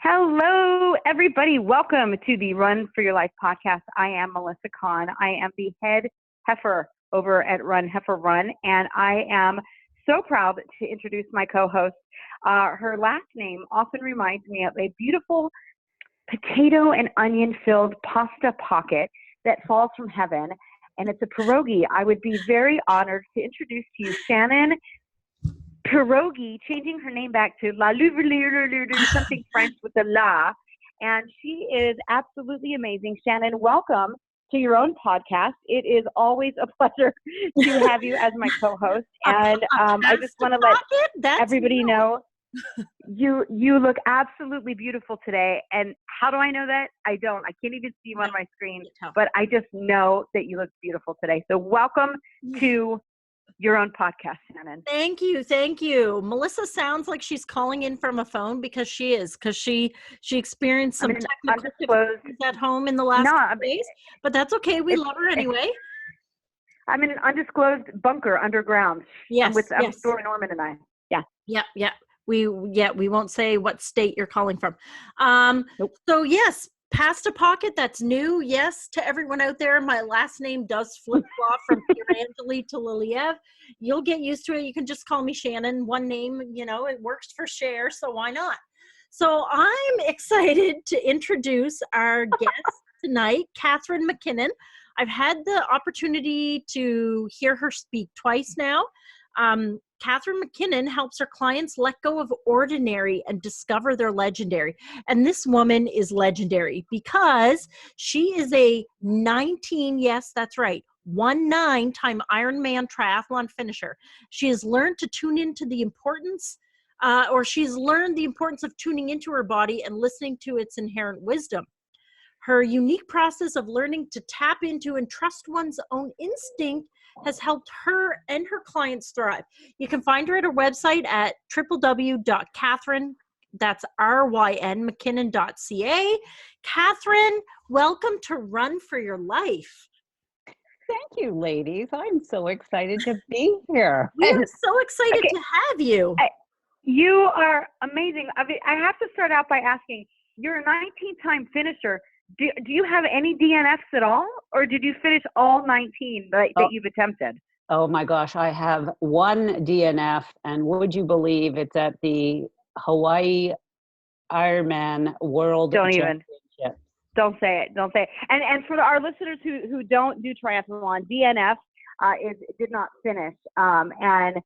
Hello, everybody. Welcome to the Run for Your Life podcast. I am Melissa Kahn. I am the head heifer over at Run Heifer Run, and I am so proud to introduce my co-host. Her last name often reminds me of a beautiful potato and onion-filled pasta pocket that falls from heaven, and it's a pierogi. I would be very honored to introduce to you Shannon Pierogi, changing her name back to La Louverlure, something French with the La, and she is absolutely amazing. Shannon, welcome to your own podcast. It is always a pleasure to have you as my co-host, and I just want to let everybody know you look absolutely beautiful today. And how do I know that? I don't. I can't even see you on my screen, but I just know that you look beautiful today. So welcome to your own podcast, Shannon. Thank you. Thank you. Melissa sounds like she's calling in from a phone because she experienced some technical difficulties at home in the last couple days, but that's okay. We love her anyway. I'm in an undisclosed bunker underground. Yes. I'm Stormy Norman and I. Yeah. Yeah. We won't say what state you're calling from. Nope. So yes, pasta pocket, that's new. Yes, to everyone out there, my last name does flip-flop from Pierangeli to Liliev. You'll get used to it. You can just call me Shannon. One name, it works for share, so why not? So I'm excited to introduce our guest tonight, Kathryn MacKinnon. I've had the opportunity to hear her speak twice now. Kathryn MacKinnon helps her clients let go of ordinary and discover their legendary. And this woman is legendary because she is a 19 time Ironman triathlon finisher. She has learned to tune into the importance, she's learned the importance of tuning into her body and listening to its inherent wisdom. Her unique process of learning to tap into and trust one's own instinct has helped her and her clients thrive. You can find her at her website at www.Kathryn, that's R-Y-N, MacKinnon.ca. Kathryn, welcome to Run for Your Life. Thank you, ladies. I'm so excited to be here. We are so excited to have you. You are amazing. I have to start out by asking, you're a 19-time finisher. Do you have any DNFs at all, or did you finish all 19 that you've attempted? Oh my gosh, I have one DNF, and would you believe it's at the Hawaii Ironman World Championship. Don't say it. And for our listeners who don't do triathlon, DNF did not finish. And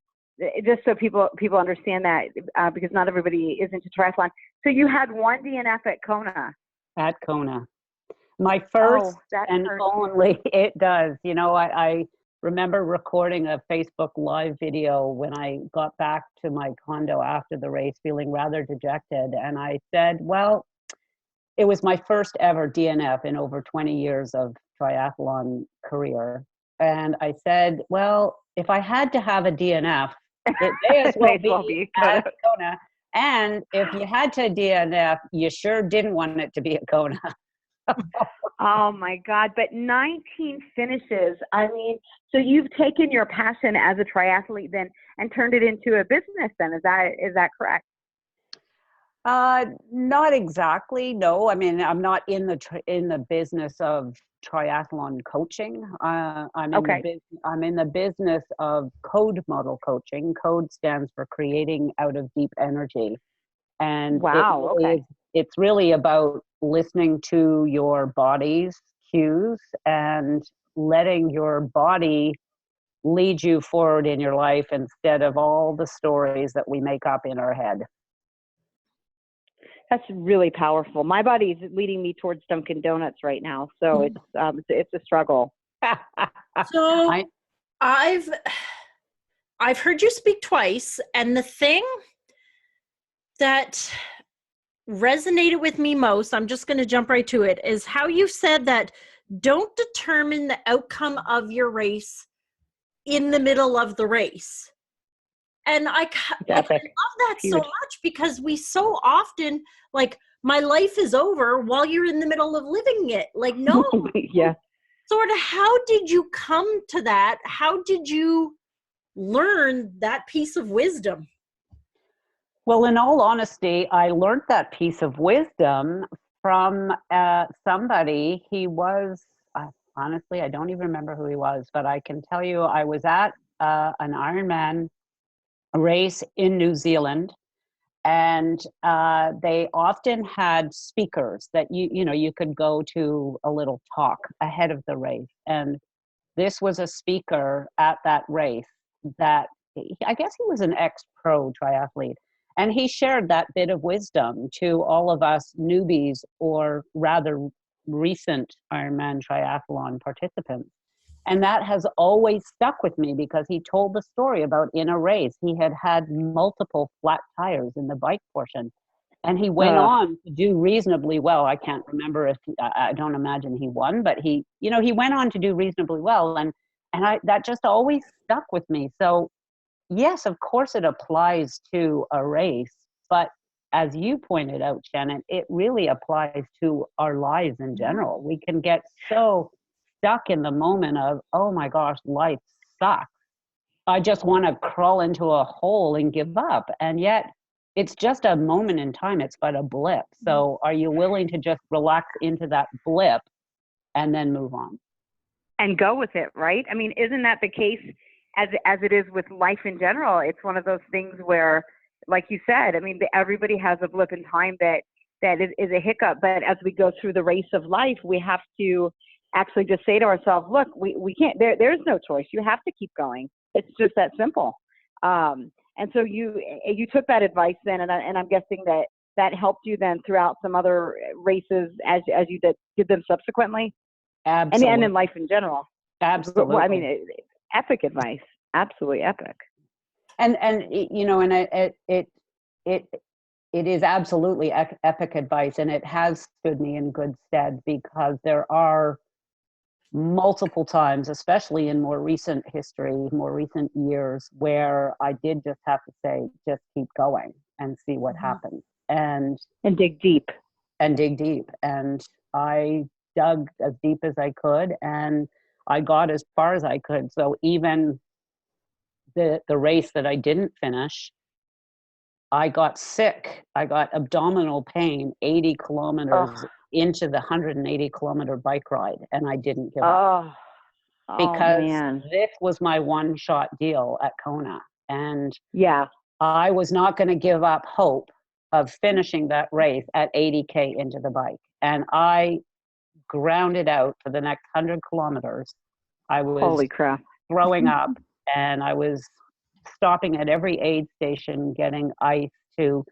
just so people understand that, because not everybody is into triathlon. So you had one DNF at Kona. At Kona. My first and only, it does. I remember recording a Facebook Live video when I got back to my condo after the race, feeling rather dejected. And I said, well, it was my first ever DNF in over 20 years of triathlon career. And I said, well, if I had to have a DNF, it may as well be at Kona. And if you had to DNF, you sure didn't want it to be at Kona. Oh my God, but 19 finishes. I mean, so you've taken your passion as a triathlete then and turned it into a business then. Is that correct? Not exactly. No, I mean, I'm not in the business of triathlon coaching. I'm in the business of code model coaching. Code stands for creating out of deep energy. And it's really about listening to your body's cues and letting your body lead you forward in your life instead of all the stories that we make up in our head. That's really powerful. My body is leading me towards Dunkin' Donuts right now, so it's a struggle. So I've heard you speak twice, and the thing that resonated with me most, I'm just going to jump right to it, is how you said that don't determine the outcome of your race in the middle of the race. And I love that so much, because we so often, like, my life is over while you're in the middle of living it. Like, no. Yeah. Sort of, how did you come to that? How did you learn that piece of wisdom? Well, in all honesty, I learned that piece of wisdom from somebody. He was, honestly, I don't even remember who he was, but I can tell you I was at an Ironman race in New Zealand, and they often had speakers that you could go to a little talk ahead of the race. And this was a speaker at that race that I guess he was an ex-pro triathlete. And he shared that bit of wisdom to all of us newbies, or rather recent Ironman triathlon participants. And that has always stuck with me, because he told the story about in a race, he had had multiple flat tires in the bike portion. And he went on to do reasonably well. I can't remember if, I don't imagine he won, but he went on to do reasonably well. And that just always stuck with me. So yes, of course it applies to a race, but as you pointed out, Shannon, it really applies to our lives in general. We can get so stuck in the moment of, oh my gosh, life sucks. I just want to crawl into a hole and give up. And yet it's just a moment in time. It's but a blip. So are you willing to just relax into that blip and then move on? And go with it, right? I mean, isn't that the case as it is with life in general? It's one of those things where, like you said, I mean, everybody has a blip in time that is a hiccup. But as we go through the race of life, we have to actually just say to ourselves, look, we can't, there's no choice. You have to keep going. It's just that simple. And so you took that advice then, and I'm guessing that helped you then throughout some other races as you did them subsequently. Absolutely. And in life in general. Absolutely. Well, I mean, epic advice. Absolutely epic. And it is absolutely epic advice, and it has stood me in good stead, because there are multiple times, especially in more recent history, more recent years, where I did just have to say, just keep going and see what happens. And dig deep. And dig deep. And I dug as deep as I could, and I got as far as I could. So even the race that I didn't finish, I got sick. I got abdominal pain 80 kilometers into the 180 kilometer bike ride, and I didn't give up. Because man. This was my one shot deal at Kona. And yeah, I was not going to give up hope of finishing that race at 80K into the bike. And I grounded out for the next 100 kilometers. I was holy crap, throwing up, and I was stopping at every aid station, getting ice to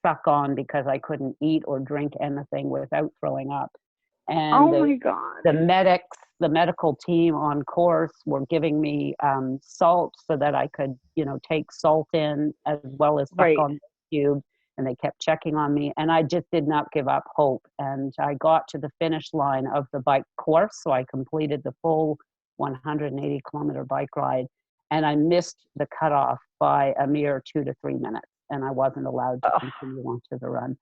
suck on, because I couldn't eat or drink anything without throwing up. And my God. The medical team on course were giving me salt so that I could, take salt in as well as suck on the tube. And they kept checking on me, and I just did not give up hope. And I got to the finish line of the bike course, so I completed the full 180 kilometer bike ride, and I missed the cutoff by a mere 2 to 3 minutes, and I wasn't allowed to continue on to the run.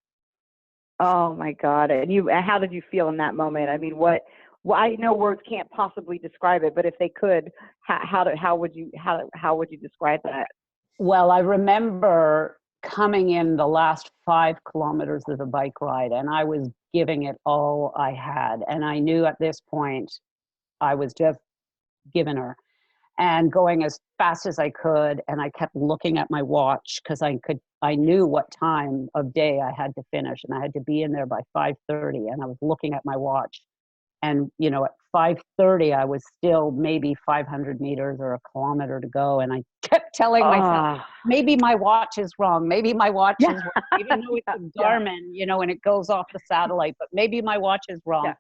Oh my God! And how did you feel in that moment? I mean, well, I know words can't possibly describe it, but if they could, how would you describe that? Well, I remember coming in the last 5 kilometers of the bike ride, and I was giving it all I had. And I knew at this point I was just giving her and going as fast as I could. And I kept looking at my watch, because I knew what time of day I had to finish, and I had to be in there by 5:30. And I was looking at my watch, and at 5:30 I was still maybe 500 meters or a kilometer to go, and I kept telling myself, maybe my watch is wrong, maybe my watch is wrong, even though it's a Garmin, and it goes off the satellite, but maybe my watch is wrong.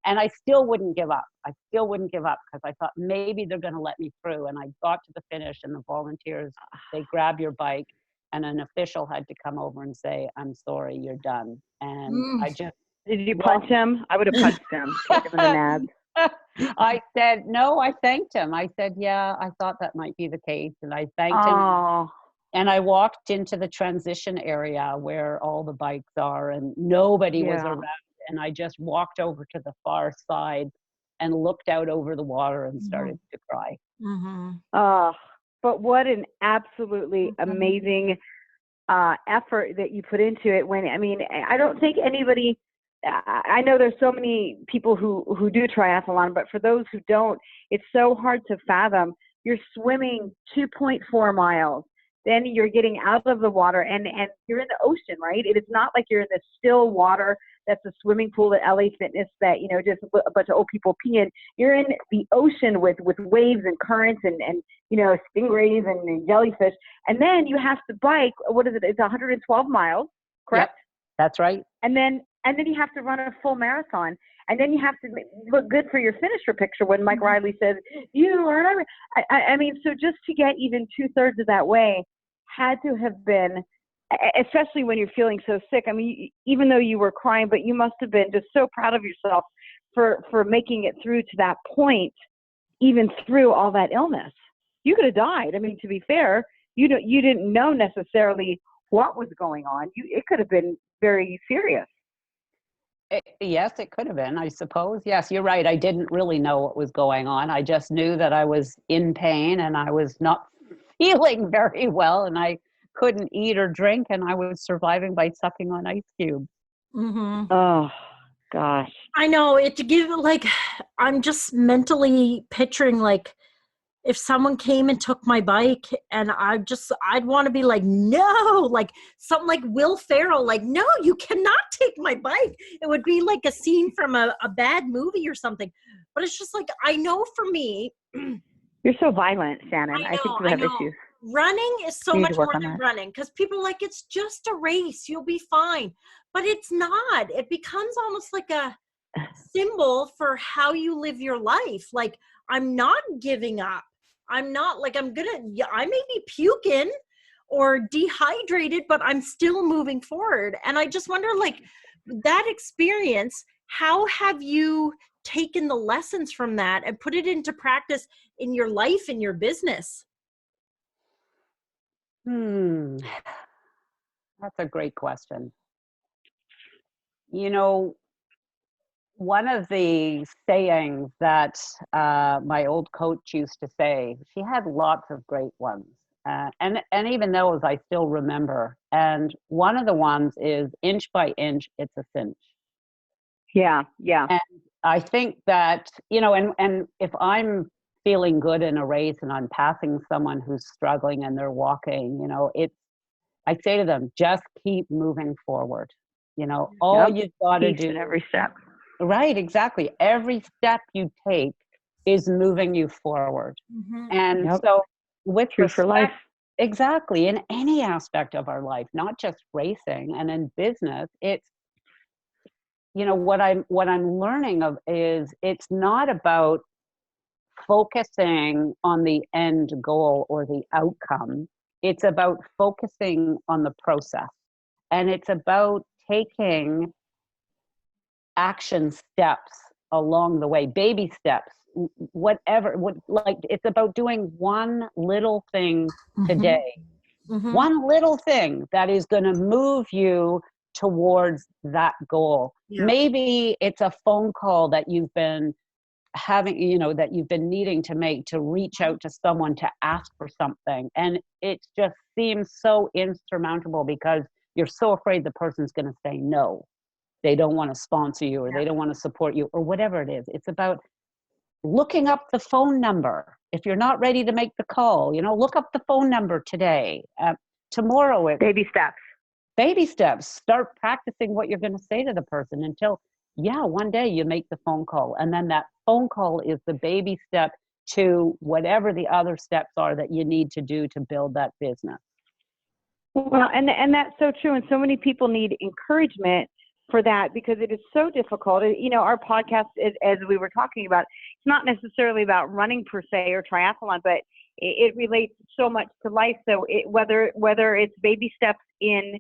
And I still wouldn't give up. Because I thought maybe they're going to let me through. And I got to the finish, and the volunteers, they grab your bike, and an official had to come over and say, I'm sorry, you're done. And I just... Did you punch him? I would have punched him. Give him the nads. I said, no, I thanked him. I said, yeah, I thought that might be the case. And I thanked him. And I walked into the transition area where all the bikes are, and nobody was around. And I just walked over to the far side and looked out over the water and started to cry. But what an absolutely amazing effort that you put into it. I don't think anybody, I know there's so many people who do triathlon, but for those who don't, it's so hard to fathom. You're swimming 2.4 miles. Then you're getting out of the water and you're in the ocean, right? It is not like you're in the still water that's a swimming pool at LA Fitness that, just a bunch of old people pee in. You're in the ocean with waves and currents and stingrays and jellyfish. And then you have to bike, what is it? It's 112 miles, correct? Yep, that's right. And then you have to run a full marathon. And then you have to look good for your finisher picture when Mike Riley says, you are not. So just to get even 2/3 of that way had to have been, especially when you're feeling so sick. Even though you were crying, but you must have been just so proud of yourself for making it through to that point, even through all that illness. You could have died. To be fair, you didn't know necessarily what was going on. It could have been very serious. Yes, it could have been, I suppose. Yes, you're right. I didn't really know what was going on. I just knew that I was in pain and I was not feeling very well and I couldn't eat or drink and I was surviving by sucking on ice cubes. Mm-hmm. Oh, gosh. I know. I'm just mentally picturing if someone came and took my bike and I'd want to be like, no, like something like Will Ferrell, like, no, you cannot take my bike. It would be like a scene from a bad movie or something. But it's just like, I know for me. You're so violent, Shannon. I think you have issues. Running is so much more than running because people are like, it's just a race. You'll be fine. But it's not. It becomes almost like a symbol for how you live your life. Like, I'm not giving up. I'm not like I may be puking or dehydrated, but I'm still moving forward. And I just wonder, like, that experience, how have you taken the lessons from that and put it into practice in your life, in your business? That's a great question. One of the sayings that my old coach used to say, she had lots of great ones. And even those I still remember. And one of the ones is, inch by inch, it's a cinch. Yeah. And I think that, and if I'm feeling good in a race and I'm passing someone who's struggling and they're walking, I say to them, just keep moving forward. All you've got to do. In every step. Right, exactly. Every step you take is moving you forward. Mm-hmm. And so with True for life. Exactly, in any aspect of our life, not just racing and in business, it's, what I'm learning of is it's not about focusing on the end goal or the outcome. It's about focusing on the process. And it's about taking action steps along the way, baby steps, it's about doing one little thing today, one little thing that is going to move you towards that goal. Maybe it's a phone call that you've been having, that you've been needing to make, to reach out to someone to ask for something, and it just seems so insurmountable because you're so afraid the person's going to say no. They don't want to sponsor you, or they don't want to support you, or whatever it is. It's about looking up the phone number. If you're not ready to make the call, look up the phone number today. Tomorrow, it's baby steps. Baby steps. Start practicing what you're going to say to the person until, one day you make the phone call. And then that phone call is the baby step to whatever the other steps are that you need to do to build that business. Well, and that's so true. And so many people need encouragement for that because it is so difficult. Our podcast, as we were talking about, it's not necessarily about running per se or triathlon, but it relates so much to life. So whether it's baby steps in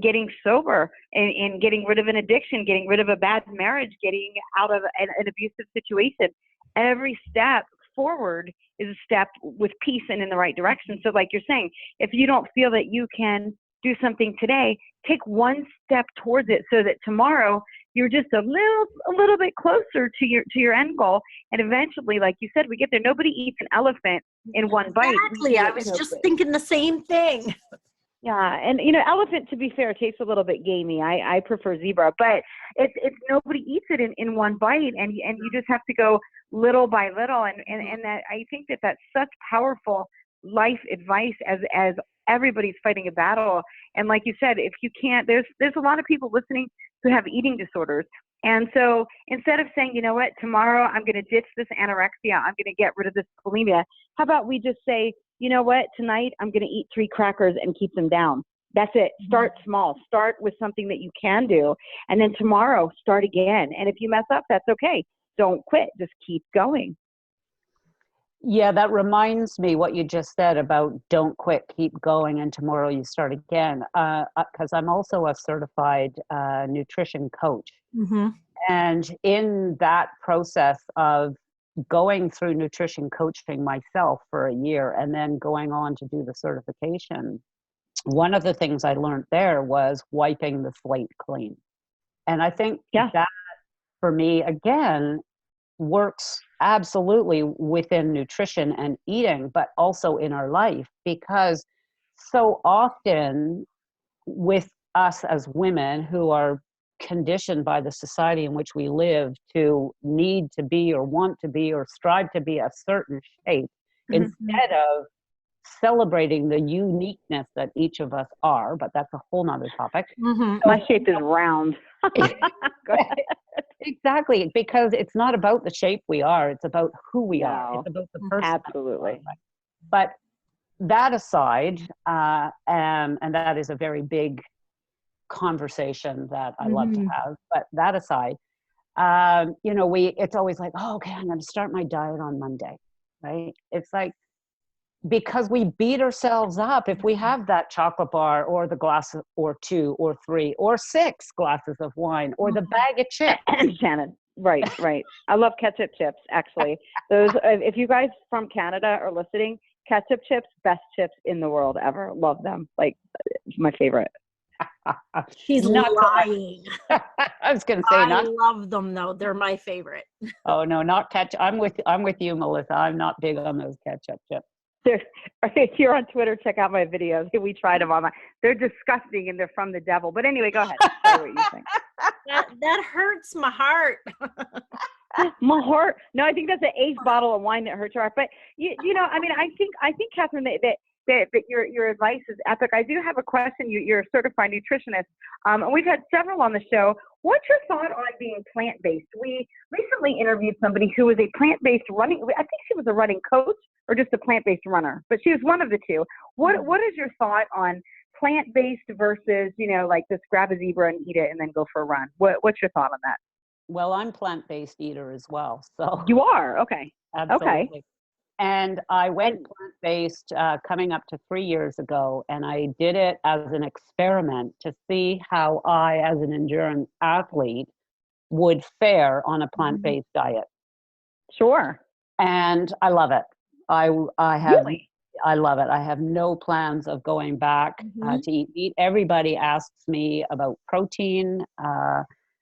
getting sober, in getting rid of an addiction, getting rid of a bad marriage, getting out of an abusive situation, every step forward is a step with peace and in the right direction. So like you're saying, if you don't feel that you can do something today, take one step towards it so that tomorrow you're just a little bit closer to your end goal. And eventually, like you said, we get there. Nobody eats an elephant in one bite. Exactly. I was just thinking the same thing. Yeah, and elephant, to be fair, tastes a little bit gamey. I prefer zebra, but it's nobody eats it in one bite, and you just have to go little by little, and that I think that's such powerful life advice as everybody's fighting a battle. And like you said, if you can't, there's a lot of people listening who have eating disorders, and so instead of saying, you know what, tomorrow I'm going to ditch this anorexia, I'm going to get rid of this bulimia, how about we just say, you know what, tonight I'm going to eat 3 crackers and keep them down. That's it. Start small. Start with something that you can do. And then tomorrow, start again. And if you mess up, that's okay. Don't quit. Just keep going. Yeah, that reminds me what you just said about don't quit, keep going, and tomorrow you start again. Because I'm also a certified nutrition coach. Mm-hmm. And in that process of going through nutrition coaching myself for a year and then going on to do the certification, one of the things I learned there was wiping the slate clean. And I think that for me, again, works absolutely within nutrition and eating, but also in our life, because so often with us as women who are conditioned by the society in which we live to need to be or want to be or strive to be a certain shape, instead of celebrating the uniqueness that each of us are, but that's a whole nother topic. So, my shape is round. Exactly, because it's not about the shape we are, it's about who we are. It's about the person. Absolutely. But that aside, and that is a very big conversation that I love to have, but that aside, it's always like, oh, okay, I'm going to start my diet on Monday, right? It's like, because we beat ourselves up if we have that chocolate bar or the glass or 2 or 3 or 6 glasses of wine or the bag of chips. Shannon, right. I love ketchup chips, actually. Those, if you guys from Canada are listening, ketchup chips, best chips in the world ever. Love them. Like, my favorite. She's not lying. I was going to say, I love them though. They're my favorite. Oh no, not ketchup. I'm with you, Melissa. I'm not big on those ketchup chips. If you're on Twitter, check out my videos. We tried them online. They're disgusting and they're from the devil. But anyway, go ahead. Say what you think. That hurts my heart. My heart. No, I think that's an 8th bottle of wine that hurts your heart. But I mean, I think Kathryn, that your advice is epic. I do have a question. You're a certified nutritionist, and we've had several on the show. What's your thought on being plant-based? We recently interviewed somebody who was a plant-based running. I think she was a running coach or just a plant-based runner, but she was one of the two. What is your thought on plant-based versus like just grab a zebra and eat it and then go for a run? What's your thought on that? Well, I'm plant-based eater as well, so you are okay. Absolutely. Okay. And I went plant-based coming up to 3 years ago, and I did it as an experiment to see how I, as an endurance athlete, would fare on a plant-based diet. Sure. And I love it. I have. Really? I love it. I have no plans of going back to eat meat. Everybody asks me about protein.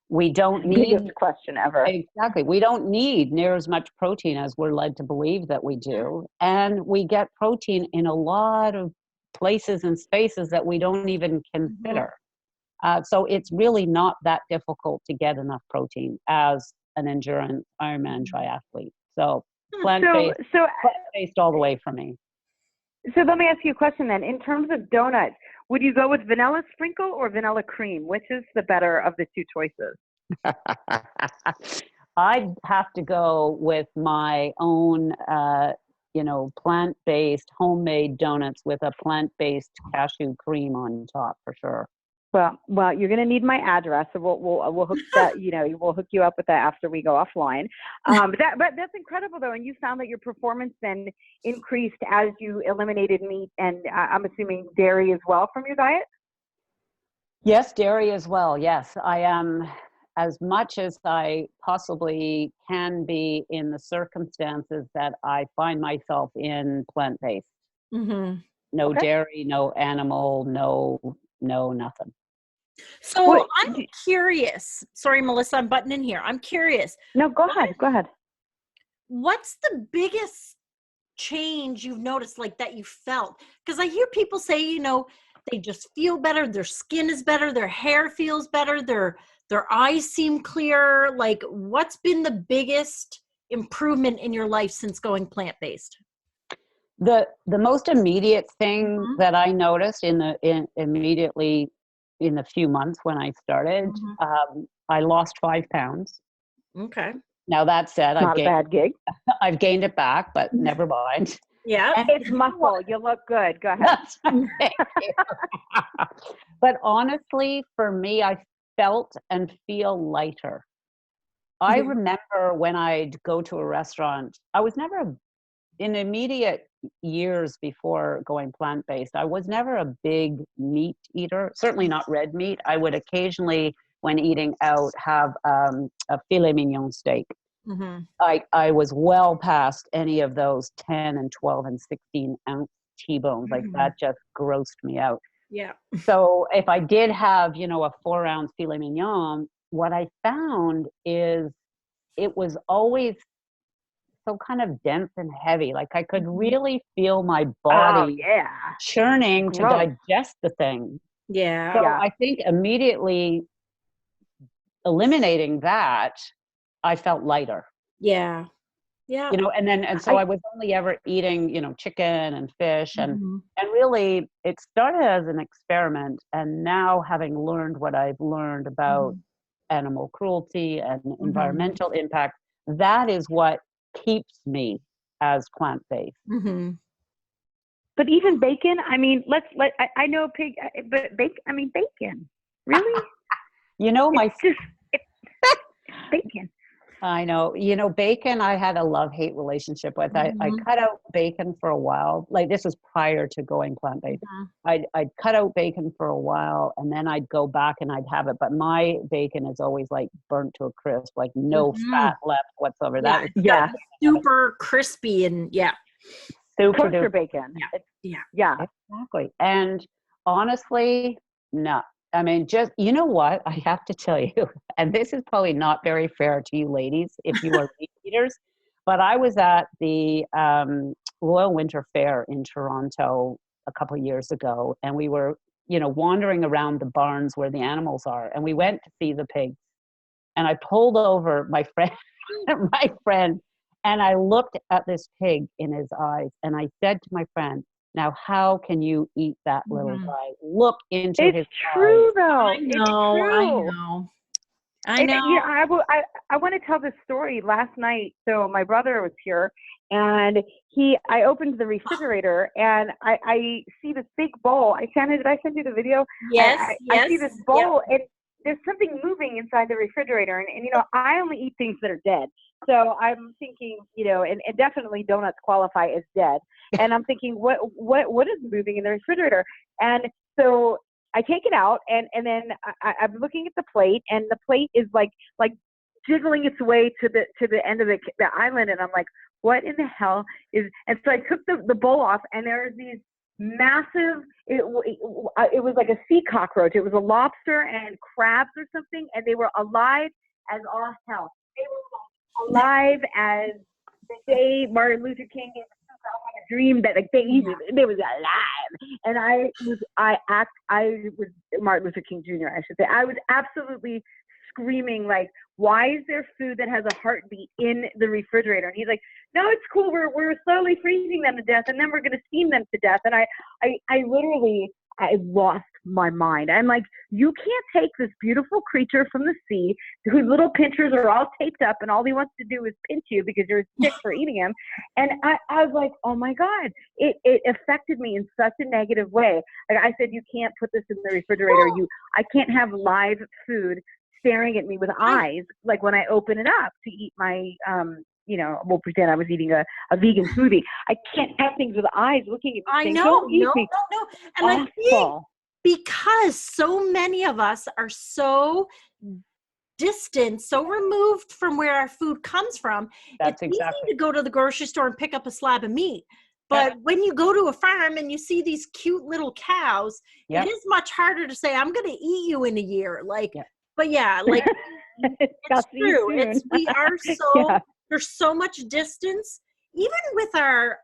We don't need biggest question ever. Exactly. We don't need near as much protein as we're led to believe that we do. And we get protein in a lot of places and spaces that we don't even consider. So it's really not that difficult to get enough protein as an endurance Ironman triathlete. So plant-based all the way for me. So let me ask you a question then. In terms of donuts, would you go with vanilla sprinkle or vanilla cream? Which is the better of the two choices? I'd have to go with my own, plant-based homemade donuts with a plant-based cashew cream on top for sure. Well, you're going to need my address, so we'll hook that. We'll hook you up with that after we go offline. But that's incredible though, and you found that your performance then increased as you eliminated meat and I'm assuming dairy as well from your diet. Yes, dairy as well. Yes, I am as much as I possibly can be in the circumstances that I find myself in plant-based. No dairy, no animal, no nothing. So I'm curious. Sorry, Melissa, I'm butting in here. I'm curious. No, go ahead. What's the biggest change you've noticed, like that you felt? Because I hear people say, they just feel better. Their skin is better. Their hair feels better. Their eyes seem clearer. Like, what's been the biggest improvement in your life since going plant-based? The most immediate thing that I noticed immediately in the few months when I started, I lost 5 pounds. Okay. Now that said, not a bad gig. I've gained it back, but never mind. Yeah. And it's muscle. You look good. Go ahead. Thank you. But honestly, for me, I felt and feel lighter. I remember when I'd go to a restaurant, I was never in immediate years before going plant-based, I was never a big meat eater, certainly not red meat. I would occasionally, when eating out, have a filet mignon steak. I was well past any of those 10 and 12 and 16 ounce T-bones. Like that just grossed me out. Yeah. So if I did have, you know, a 4 ounce filet mignon, what I found is it was always so kind of dense and heavy. Like I could really feel my body churning to digest the thing. Yeah. So I think immediately eliminating that, I felt lighter. Yeah. Yeah. You know, and so I was only ever eating, you know, chicken and fish and really it started as an experiment, and now having learned what I've learned about animal cruelty and environmental impact, that is what keeps me as plant-based. But even bacon, I mean, I know pig, but bacon, really? You know, it's bacon. I know, you know, bacon, I had a love-hate relationship with. I cut out bacon for a while. Like this was prior to going plant-based. I'd cut out bacon for a while and then I'd go back and I'd have it. But my bacon is always like burnt to a crisp, like no fat left whatsoever. Yeah, super crispy and super toaster bacon. Yeah, exactly. And honestly, no. I mean, just, you know what, I have to tell you, and this is probably not very fair to you ladies if you are meat eaters, but I was at the Royal Winter Fair in Toronto a couple of years ago, and we were, you know, wandering around the barns where the animals are, and we went to see the pigs. And I pulled over my friend, and I looked at this pig in his eyes, and I said to my friend, now, how can you eat that little guy? Look into his eyes. It's true, though. I know. I want to tell this story. Last night, so my brother was here, and I opened the refrigerator, and I see this big bowl. Did I send you the video? Yes, I see this bowl, and there's something moving inside the refrigerator, and you know, I only eat things that are dead. So I'm thinking, you know, and definitely donuts qualify as dead. And I'm thinking, what is moving in the refrigerator? And so I take it out, and then I'm looking at the plate, and the plate is like jiggling its way to the end of the island, and I'm like, what in the hell is? And so I took the bowl off, and there's these massive. It was like a sea cockroach. It was a lobster and crabs or something, and they were alive as all hell. They were alive as the day Martin Luther King had a dream that like they was alive, and I was Martin Luther King Jr. I should say. I was absolutely screaming like, why is there food that has a heartbeat in the refrigerator? And he's like, no, it's cool. We're slowly freezing them to death, and then we're going to steam them to death. And I literally lost my mind. I'm like, you can't take this beautiful creature from the sea whose little pinchers are all taped up, and all he wants to do is pinch you because you're sick for eating him. And I was like, oh my God, it affected me in such a negative way. Like I said, you can't put this in the refrigerator. I can't have live food staring at me with eyes, like when I open it up to eat my, you know, we'll pretend I was eating a vegan smoothie. I can't have things with eyes looking at me. I know, no. And I think because so many of us are so distant, so removed from where our food comes from, it's easy to go to the grocery store and pick up a slab of meat. But when you go to a farm and you see these cute little cows, it is much harder to say, I'm going to eat you in a year. Like, but like it's true. We are so there's so much distance, even with our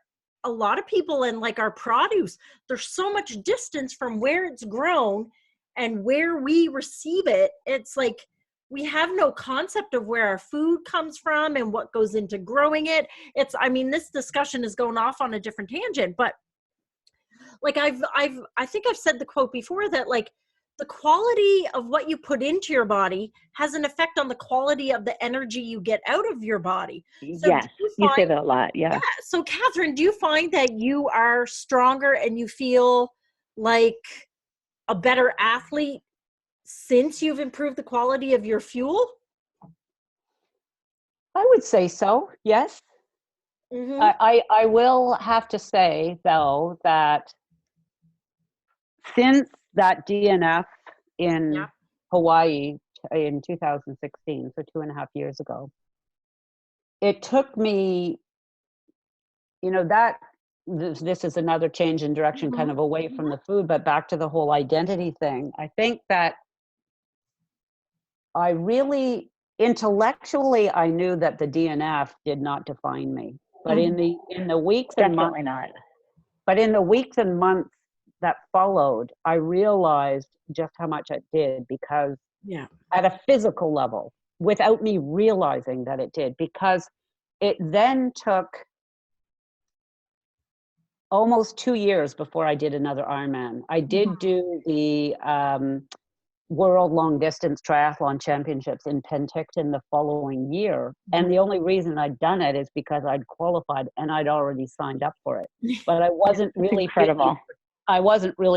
a lot of people in like our produce, there's so much distance from where it's grown and where we receive it. It's like we have no concept of where our food comes from and what goes into growing it. I mean, this discussion is going off on a different tangent, but like I think I've said the quote before that like the quality of what you put into your body has an effect on the quality of the energy you get out of your body. So yes, you say that a lot. Yeah. So Kathryn, do you find that you are stronger and you feel like a better athlete since you've improved the quality of your fuel? I would say so, yes. Mm-hmm. I will have to say, though, that since that DNF in Hawaii in 2016, so 2.5 years ago, it took me, this is another change in direction, kind of away from the food, but back to the whole identity thing. I think that I really, intellectually, I knew that the DNF did not define me. But in the weeks and months, definitely not. But in the weeks and months that followed, I realized just how much it did, because at a physical level, without me realizing that it did, because it then took almost 2 years before I did another Ironman. I did do the World Long Distance Triathlon Championships in Penticton the following year. And the only reason I'd done it is because I'd qualified and I'd already signed up for it. But I wasn't really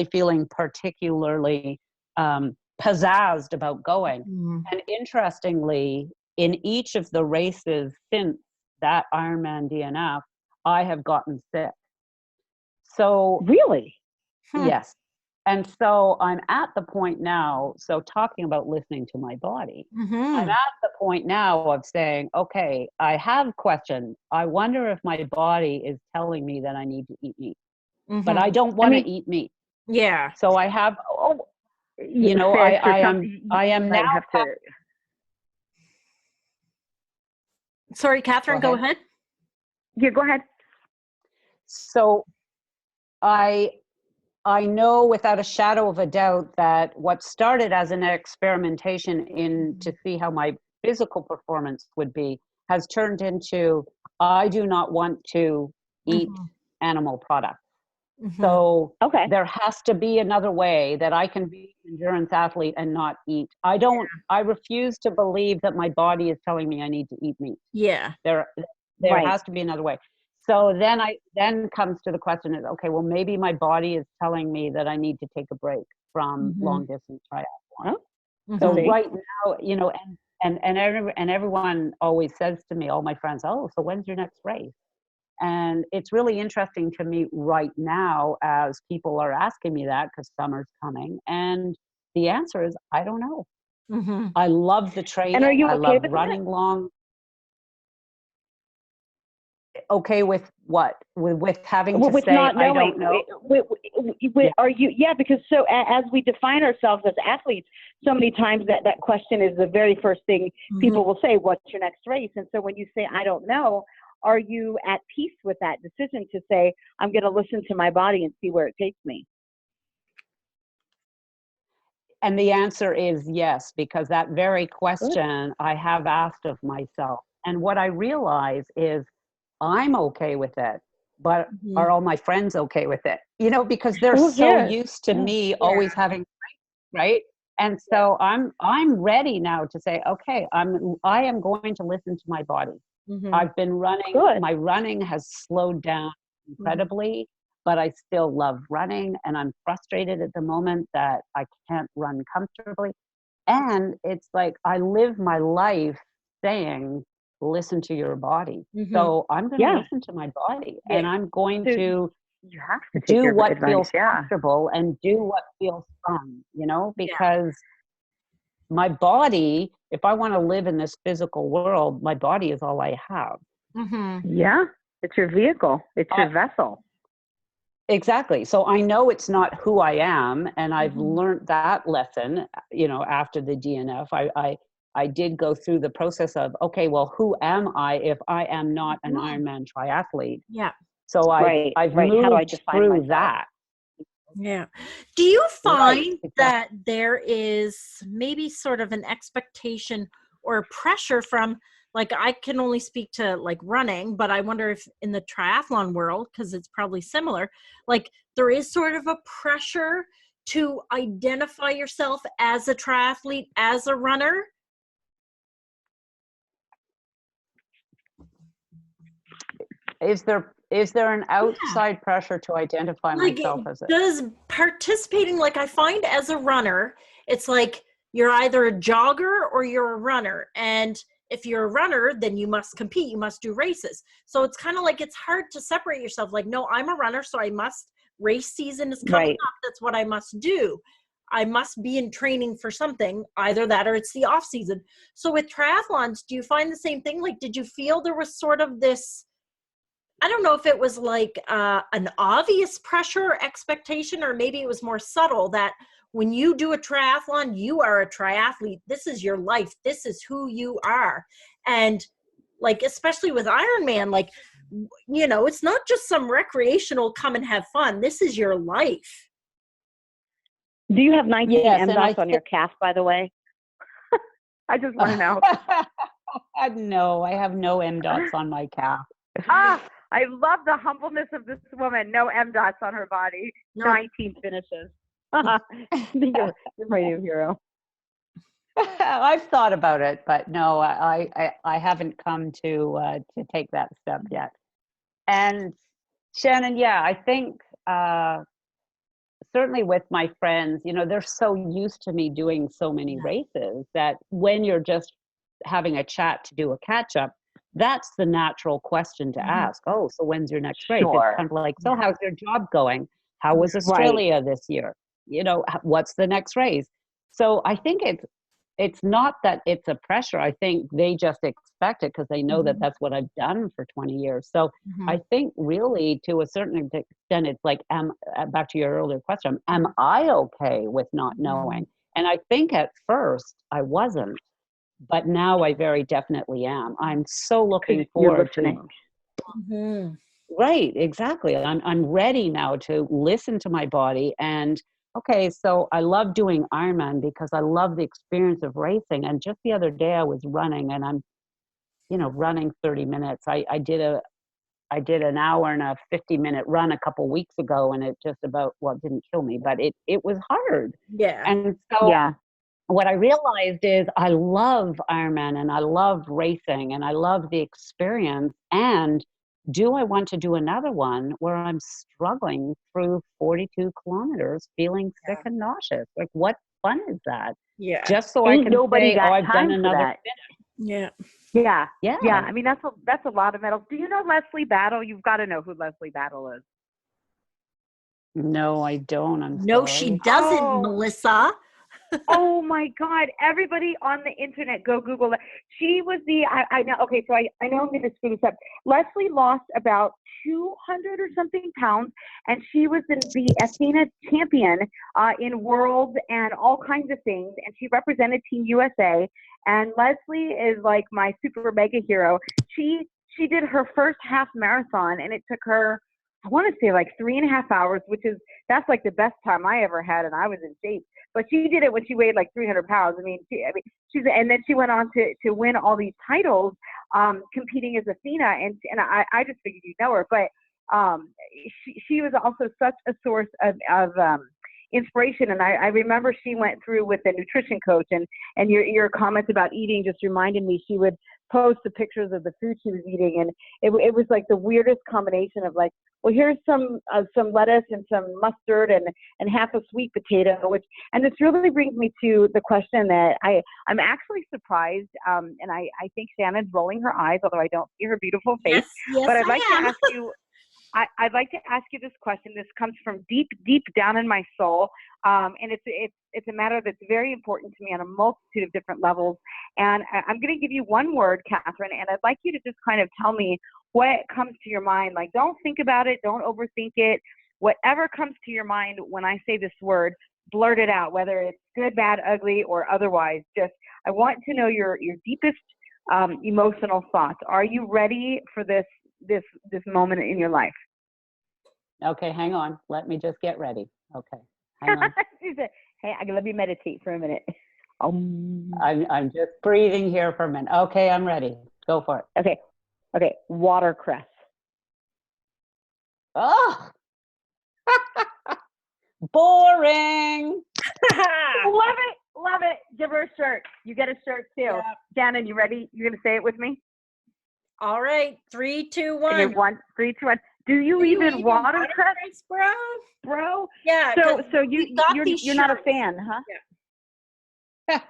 feeling particularly pizzazzed about going. And interestingly, in each of the races since that Ironman DNF, I have gotten sick. So really? Yes. And so I'm at the point now, so talking about listening to my body, I'm at the point now of saying, okay, I have questioned. I wonder if my body is telling me that I need to eat meat, but I don't want to eat meat. Yeah. So I have, I am now. Sorry, Kathryn, go ahead. Yeah, go ahead. So I know without a shadow of a doubt that what started as an experimentation to see how my physical performance would be has turned into, I do not want to eat animal products. So there has to be another way that I can be an endurance athlete and not eat. I refuse to believe that my body is telling me I need to eat meat. Yeah. There has to be another way. So then comes to the question is, okay, well, maybe my body is telling me that I need to take a break from long distance triathlon. So right now, and everyone always says to me, all my friends, oh, so when's your next race? And it's really interesting to me right now as people are asking me that, because summer's coming. And the answer is, I don't know. I love the training. And are you okay with running long. Okay with what? With having to say, not knowing. I don't know? Are you? Yeah, because so as we define ourselves as athletes, so many times that question is the very first thing people will say, what's your next race? And so when you say, I don't know, are you at peace with that decision to say, I'm going to listen to my body and see where it takes me? And the answer is yes, because that very question I have asked of myself. And what I realize is I'm okay with it, but are all my friends okay with it? Because they're used to me always having, right? And so I'm ready now to say, okay, I am going to listen to my body. I've been running. My running has slowed down incredibly, but I still love running, and I'm frustrated at the moment that I can't run comfortably. And it's like I live my life saying, listen to your body. So I'm going to listen to my body, and I'm going to you have to do what feels comfortable and do what feels fun, because my body, if I want to live in this physical world, my body is all I have. Yeah, it's your vehicle. It's your vessel. Exactly. So I know it's not who I am, and I've learned that lesson, after the DNF. I did go through the process of, okay, well, who am I if I am not an Ironman triathlete? Yeah. So right. I've How do I moved define through myself? that. Yeah. Do you find Right, exactly. that there is maybe sort of an expectation or pressure from, like, I can only speak to like running, but I wonder if in the triathlon world, because it's probably similar, like there is sort of a pressure to identify yourself as a triathlete, as a runner? Is there an outside pressure to identify Like, myself as it? does participating, like I find as a runner, it's like you're either a jogger or you're a runner. And if you're a runner, then you must compete, you must do races. So it's kind of like it's hard to separate yourself. Like, no, I'm a runner, so I must, race season is coming Right. up. That's what I must do. I must be in training for something, either that or it's the off season. So with triathlons, do you find the same thing? Like, did you feel there was sort of this, I don't know if it was like an obvious pressure or expectation, or maybe it was more subtle that when you do a triathlon, you are a triathlete. This is your life. This is who you are. And like, especially with Ironman, like, you know, it's not just some recreational come and have fun. This is your life. Do you have 19 Yes, M and dots on your calf, by the way? I just want to know. No, I have no M dots on my calf. I love the humbleness of this woman. No M dots on her body. No. 19 finishes. You're my new hero. I've thought about it, but no, I haven't come to take that step yet. And Shannon, yeah, I think certainly with my friends, you know, they're so used to me doing so many races that when you're just having a chat to do a catch up, that's the natural question to ask. Oh, so when's your next race? It's kind of like, so how's your job going? How was Australia this year? You know, what's the next race? So I think it's not that it's a pressure. I think they just expect it because they know that that's what I've done for 20 years. So I think really to a certain extent, it's like, back to your earlier question, am I okay with not knowing? And I think at first I wasn't, but now I very definitely am. I'm so looking forward to. Right, exactly. I'm ready now to listen to my body. And okay, so I love doing Ironman because I love the experience of racing. And just the other day I was running, and I'm, you know, running 30 minutes. I did an hour and a 50-minute run a couple weeks ago, and it just about, well, it didn't kill me, but it was hard. Yeah. And so what I realized is I love Ironman and I love racing and I love the experience. And do I want to do another one where I'm struggling through 42 kilometers, feeling sick and nauseous? Like, what fun is that? Yeah. Just so I can say, oh, I've done another Yeah. Yeah. I mean, that's a lot of medals. Do you know Leslie Battle? You've got to know who Leslie Battle is. No, I don't. I'm No, sorry. she doesn't, Melissa. Oh my God. Everybody on the internet, go Google it. She was I know. Okay. So I know I'm going to screw this up. Leslie lost about 200 or something pounds, and she was the Athena champion in worlds and all kinds of things. And she represented Team USA. And Leslie is like my super mega hero. She did her first half marathon, and it took her, I want to say, like 3.5 hours, that's like the best time I ever had, and I was in shape. But she did it when she weighed like 300 pounds. I mean, and then she went on to win all these titles, competing as Athena. And I just figured you'd know her, but she was also such a source of inspiration. And I remember she went through with a nutrition coach, and your comments about eating just reminded me. She would post the pictures of the food she was eating, and it was like the weirdest combination of like, well, here's some lettuce and some mustard and half a sweet potato, and this really brings me to the question that I'm actually surprised, and I think Shannon's rolling her eyes, although I don't see her beautiful face. Yes, but I'd like to ask you. I'd like to ask you this question. This comes from deep, deep down in my soul, and it's a matter that's very important to me on a multitude of different levels. And I'm going to give you one word, Kathryn, and I'd like you to just kind of tell me what comes to your mind. Like, don't think about it, don't overthink it. Whatever comes to your mind when I say this word, blurt it out. Whether it's good, bad, ugly, or otherwise. Just, I want to know your deepest emotional thoughts. Are you ready for this moment in your life? Okay, hang on. Let me just get ready. Okay, hang on. She said, hey, let me meditate for a minute. I'm just breathing here for a minute. Okay, I'm ready. Go for it. Okay. Watercress. Oh, boring. Love it. Give her a shirt. You get a shirt too. Yeah. Shannon, you ready? You're gonna say it with me? All right, 3, 2, 1. Okay, 1, 3, 2, 1. Do you even watercress, bro? Yeah. So you're not a fan, huh? Yeah.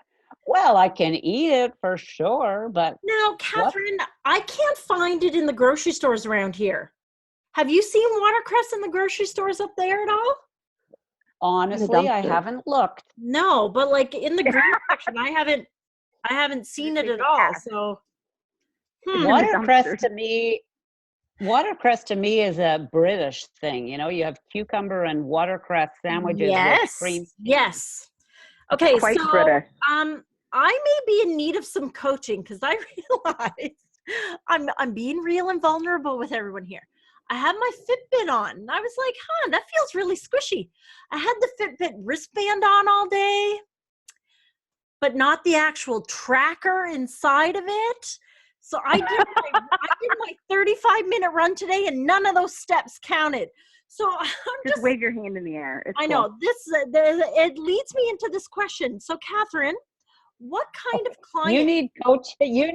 Well, I can eat it for sure, but Now, Kathryn, I can't find it in the grocery stores around here. Have you seen watercress in the grocery stores up there at all? honestly, I haven't looked. No, but like in the green section, I haven't seen it at all. So Watercress to me is a British thing. You know, you have cucumber and watercress sandwiches with cream. Yes. Okay, Quite so British. I may be in need of some coaching because I realize I'm being real and vulnerable with everyone here. I have my Fitbit on, and I was like, that feels really squishy. I had the Fitbit wristband on all day, but not the actual tracker inside of it. So I did my 35-minute run today, and none of those steps counted. So I'm just wave your hand in the air. It's I know it leads me into this question. So Kathryn, what kind of client? You need coaching. You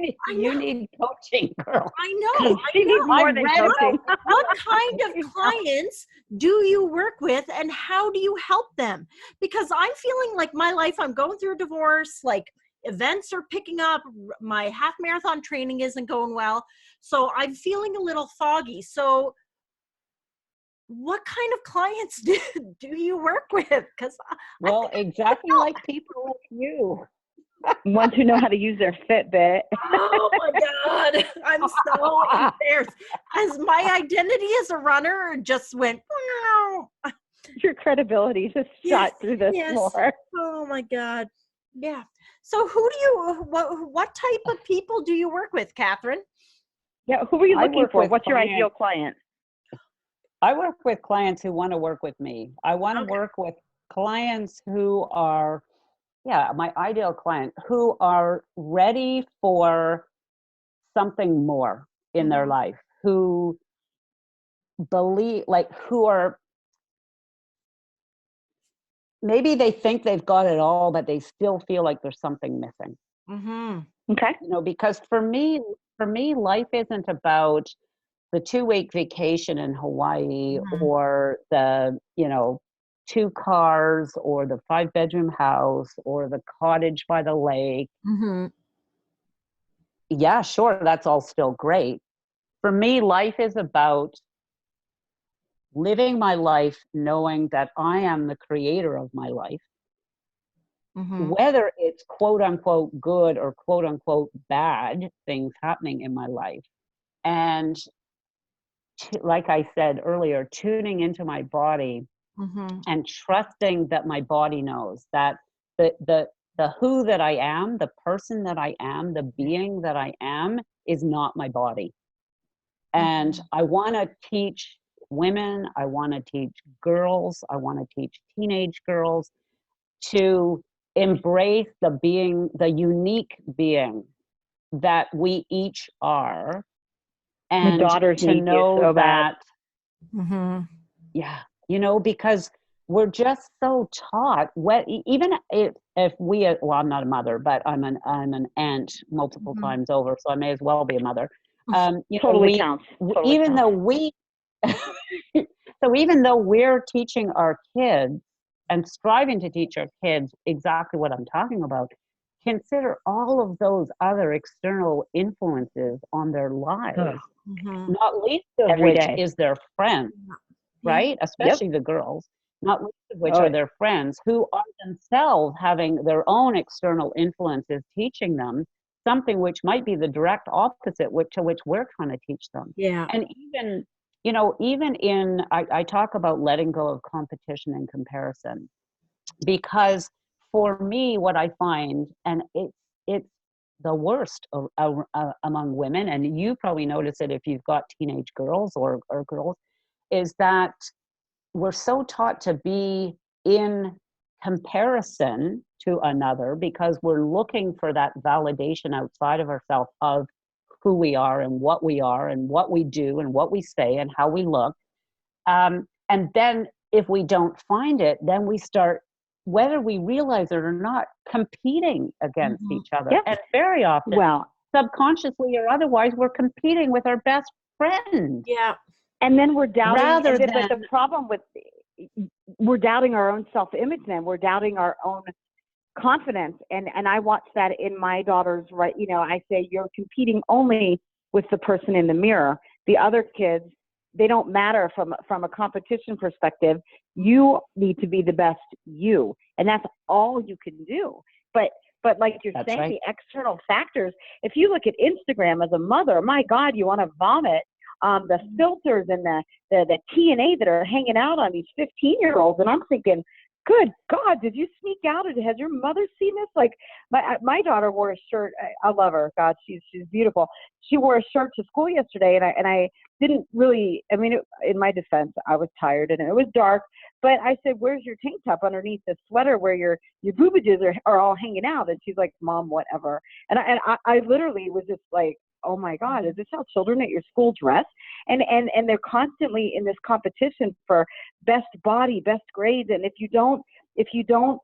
need coaching, girl. I know. She needs more than coaching. What kind of clients do you work with, and how do you help them? Because I'm feeling like my life, I'm going through a divorce, like events are picking up, my half marathon training isn't going well. So I'm feeling a little foggy. So what kind of clients do you work with? Because exactly like people like you. Ones who know how to use their Fitbit. Oh my God, I'm so embarrassed. As my identity as a runner just went. Your credibility just shot through the floor. Oh my God. Yeah. So what type of people do you work with, Kathryn? Yeah. Who are you looking for? What's your ideal client? I work with clients who want to work with me. I want to work with clients who are, my ideal client, who are ready for something more in their life, who believe, who are, maybe they think they've got it all, but they still feel like there's something missing. Mm-hmm. Okay. You know, because for me, life isn't about the 2-week vacation in Hawaii or the, 2 cars or the 5-bedroom house or the cottage by the lake. Mm-hmm. Yeah, sure, that's all still great. For me, life is about living my life knowing that I am the creator of my life. Whether it's quote unquote good or quote unquote bad things happening in my life. And like I said earlier, tuning into my body and trusting that my body knows that the who that I am, the person that I am, the being that I am is not my body. And I want to teach women, I want to teach girls, I want to teach teenage girls to embrace the unique being that we each are. And to know that, because we're just so taught. Even if we, I'm not a mother, but I'm an aunt multiple times over, so I may as well be a mother. Totally counts. Even though we're teaching our kids and striving to teach our kids exactly what I'm talking about, consider all of those other external influences on their lives, not least of which is their friends, right? Especially the girls, not least of which are their friends who are themselves having their own external influences teaching them something which might be the direct opposite to which we're trying to teach them. Yeah. And even, I talk about letting go of competition and comparison, because for me, what I find, and it's the worst among women, and you probably notice it if you've got teenage girls or girls, is that we're so taught to be in comparison to another because we're looking for that validation outside of ourselves of who we are and what we do and what we say and how we look. And then if we don't find it, then we start, whether we realize it or not, competing against each other. Yep. And very often, subconsciously or otherwise, we're competing with our best friend. Yeah. And then we're doubting, but the problem with, we're doubting our own self-image then. We're doubting our own confidence. And I watch that in my daughters, right? You know, I say, you're competing only with the person in the mirror. The other kids, they don't matter from a competition perspective. You need to be the best you. And that's all you can do. But like you're saying, right, the external factors, if you look at Instagram as a mother, my God, you want to vomit. The filters and the TNA that are hanging out on these 15-year-olds. And I'm thinking, good God, did you sneak out? Has your mother seen this? Like my daughter wore a shirt. I love her. God, she's beautiful. She wore a shirt to school yesterday, and I didn't really, I mean, in my defense, I was tired and it was dark, but I said, where's your tank top underneath the sweater where your boobages are all hanging out? And she's like, Mom, whatever. And I literally was just like, oh my God, is this how children at your school dress? And they're constantly in this competition for best body, best grades. And if you don't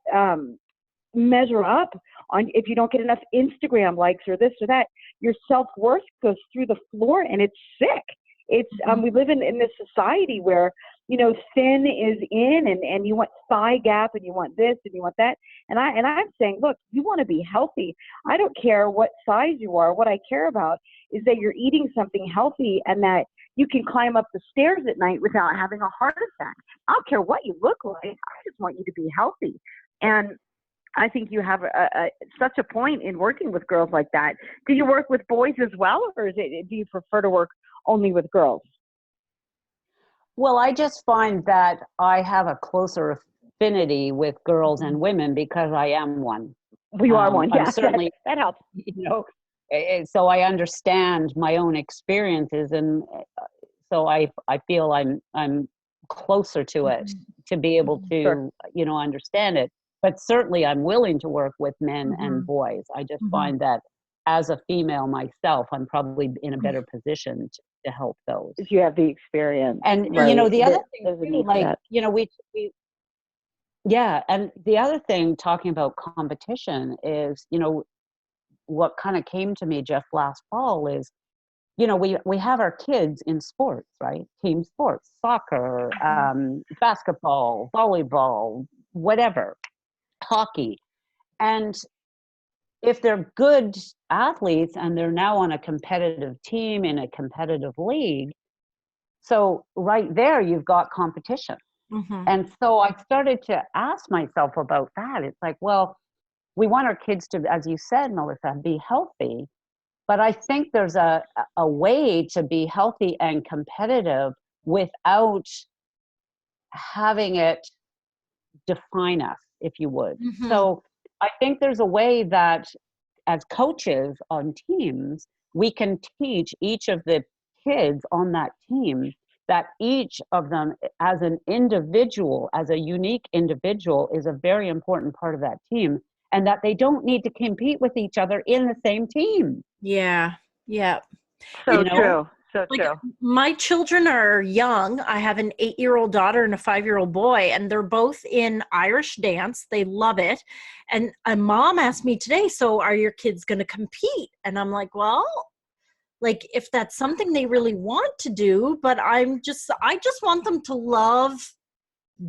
measure up on, if you don't get enough Instagram likes or this or that, your self-worth goes through the floor, and it's sick. It's, we live in this society where, you know, thin is in, and you want thigh gap, and you want this, and you want that. And I'm saying, look, you want to be healthy. I don't care what size you are. What I care about is that you're eating something healthy and that you can climb up the stairs at night without having a heart attack. I don't care what you look like. I just want you to be healthy. And I think you have such a point in working with girls like that. Do you work with boys as well, or do you prefer to work only with girls? Well, I just find that I have a closer affinity with girls and women because I am one. Well, you are one, yeah. Certainly, that helps. You know, so I understand my own experiences, and so I feel I'm closer to it to be able to, you know, understand it. But certainly I'm willing to work with men and boys. I just find that as a female myself, I'm probably in a better position to help those. If you have the experience. And, you know, the other thing, too, like, you know, and the other thing talking about competition is, you know, what kind of came to me just last fall is, you know, we have our kids in sports, right? Team sports, soccer, basketball, volleyball, whatever, hockey. And if they're good athletes and they're now on a competitive team in a competitive league, so right there, you've got competition. And so I started to ask myself about that. It's like, well, we want our kids to, as you said, Melissa, be healthy. But I think there's a way to be healthy and competitive without having it define us, if you would. So I think there's a way that as coaches on teams, we can teach each of the kids on that team that each of them as an individual, as a unique individual, is a very important part of that team, and that they don't need to compete with each other in the same team. Yeah. So true. So like, true. My children are young. I have an 8-year-old daughter and a 5-year-old boy, and they're both in Irish dance. They love it. And a mom asked me today, so are your kids going to compete? And I'm like, well, like, if that's something they really want to do, but I just want them to love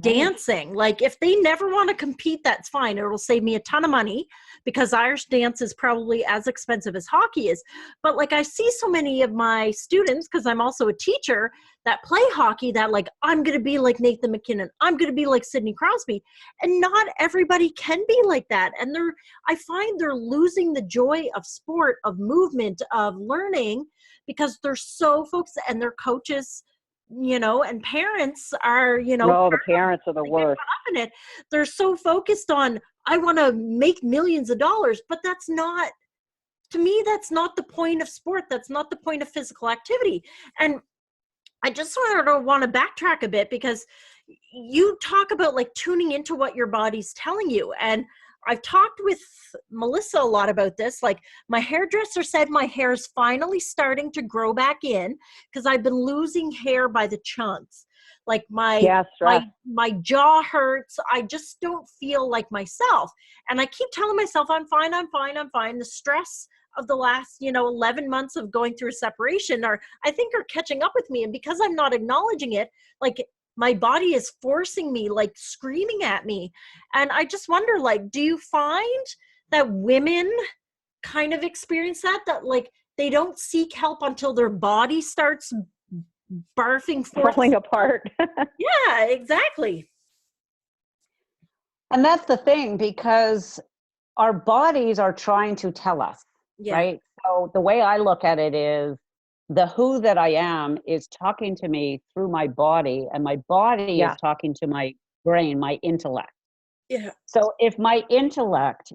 dancing. Like, if they never want to compete, that's fine. It'll save me a ton of money because Irish dance is probably as expensive as hockey is. But like, I see so many of my students, because I'm also a teacher, that play hockey, that like, I'm going to be like Nathan MacKinnon, I'm going to be like Sidney Crosby. And not everybody can be like that. And I find they're losing the joy of sport, of movement, of learning, because they're so focused, and their coaches, you know, and parents are, you know, no, the parents are the worst. They're so focused on, I want to make millions of dollars, but that's not, to me, that's not the point of sport. That's not the point of physical activity. And I just want to backtrack a bit because, you talk about like tuning into what your body's telling you. And I've talked with Melissa a lot about this. Like, my hairdresser said my hair is finally starting to grow back in because I've been losing hair by the chunks. Like my jaw hurts. I just don't feel like myself. And I keep telling myself, I'm fine, I'm fine, I'm fine. The stress of the last, 11 months of going through a separation are catching up with me. And because I'm not acknowledging it, like, my body is forcing me, like screaming at me. And I just wonder, like, do you find that women kind of experience that like they don't seek help until their body starts barfing forth? Falling apart. Yeah, exactly. And that's the thing, because our bodies are trying to tell us, right? So the way I look at it is, the who that I am is talking to me through my body, and my body is talking to my brain, my intellect. Yeah. So if my intellect,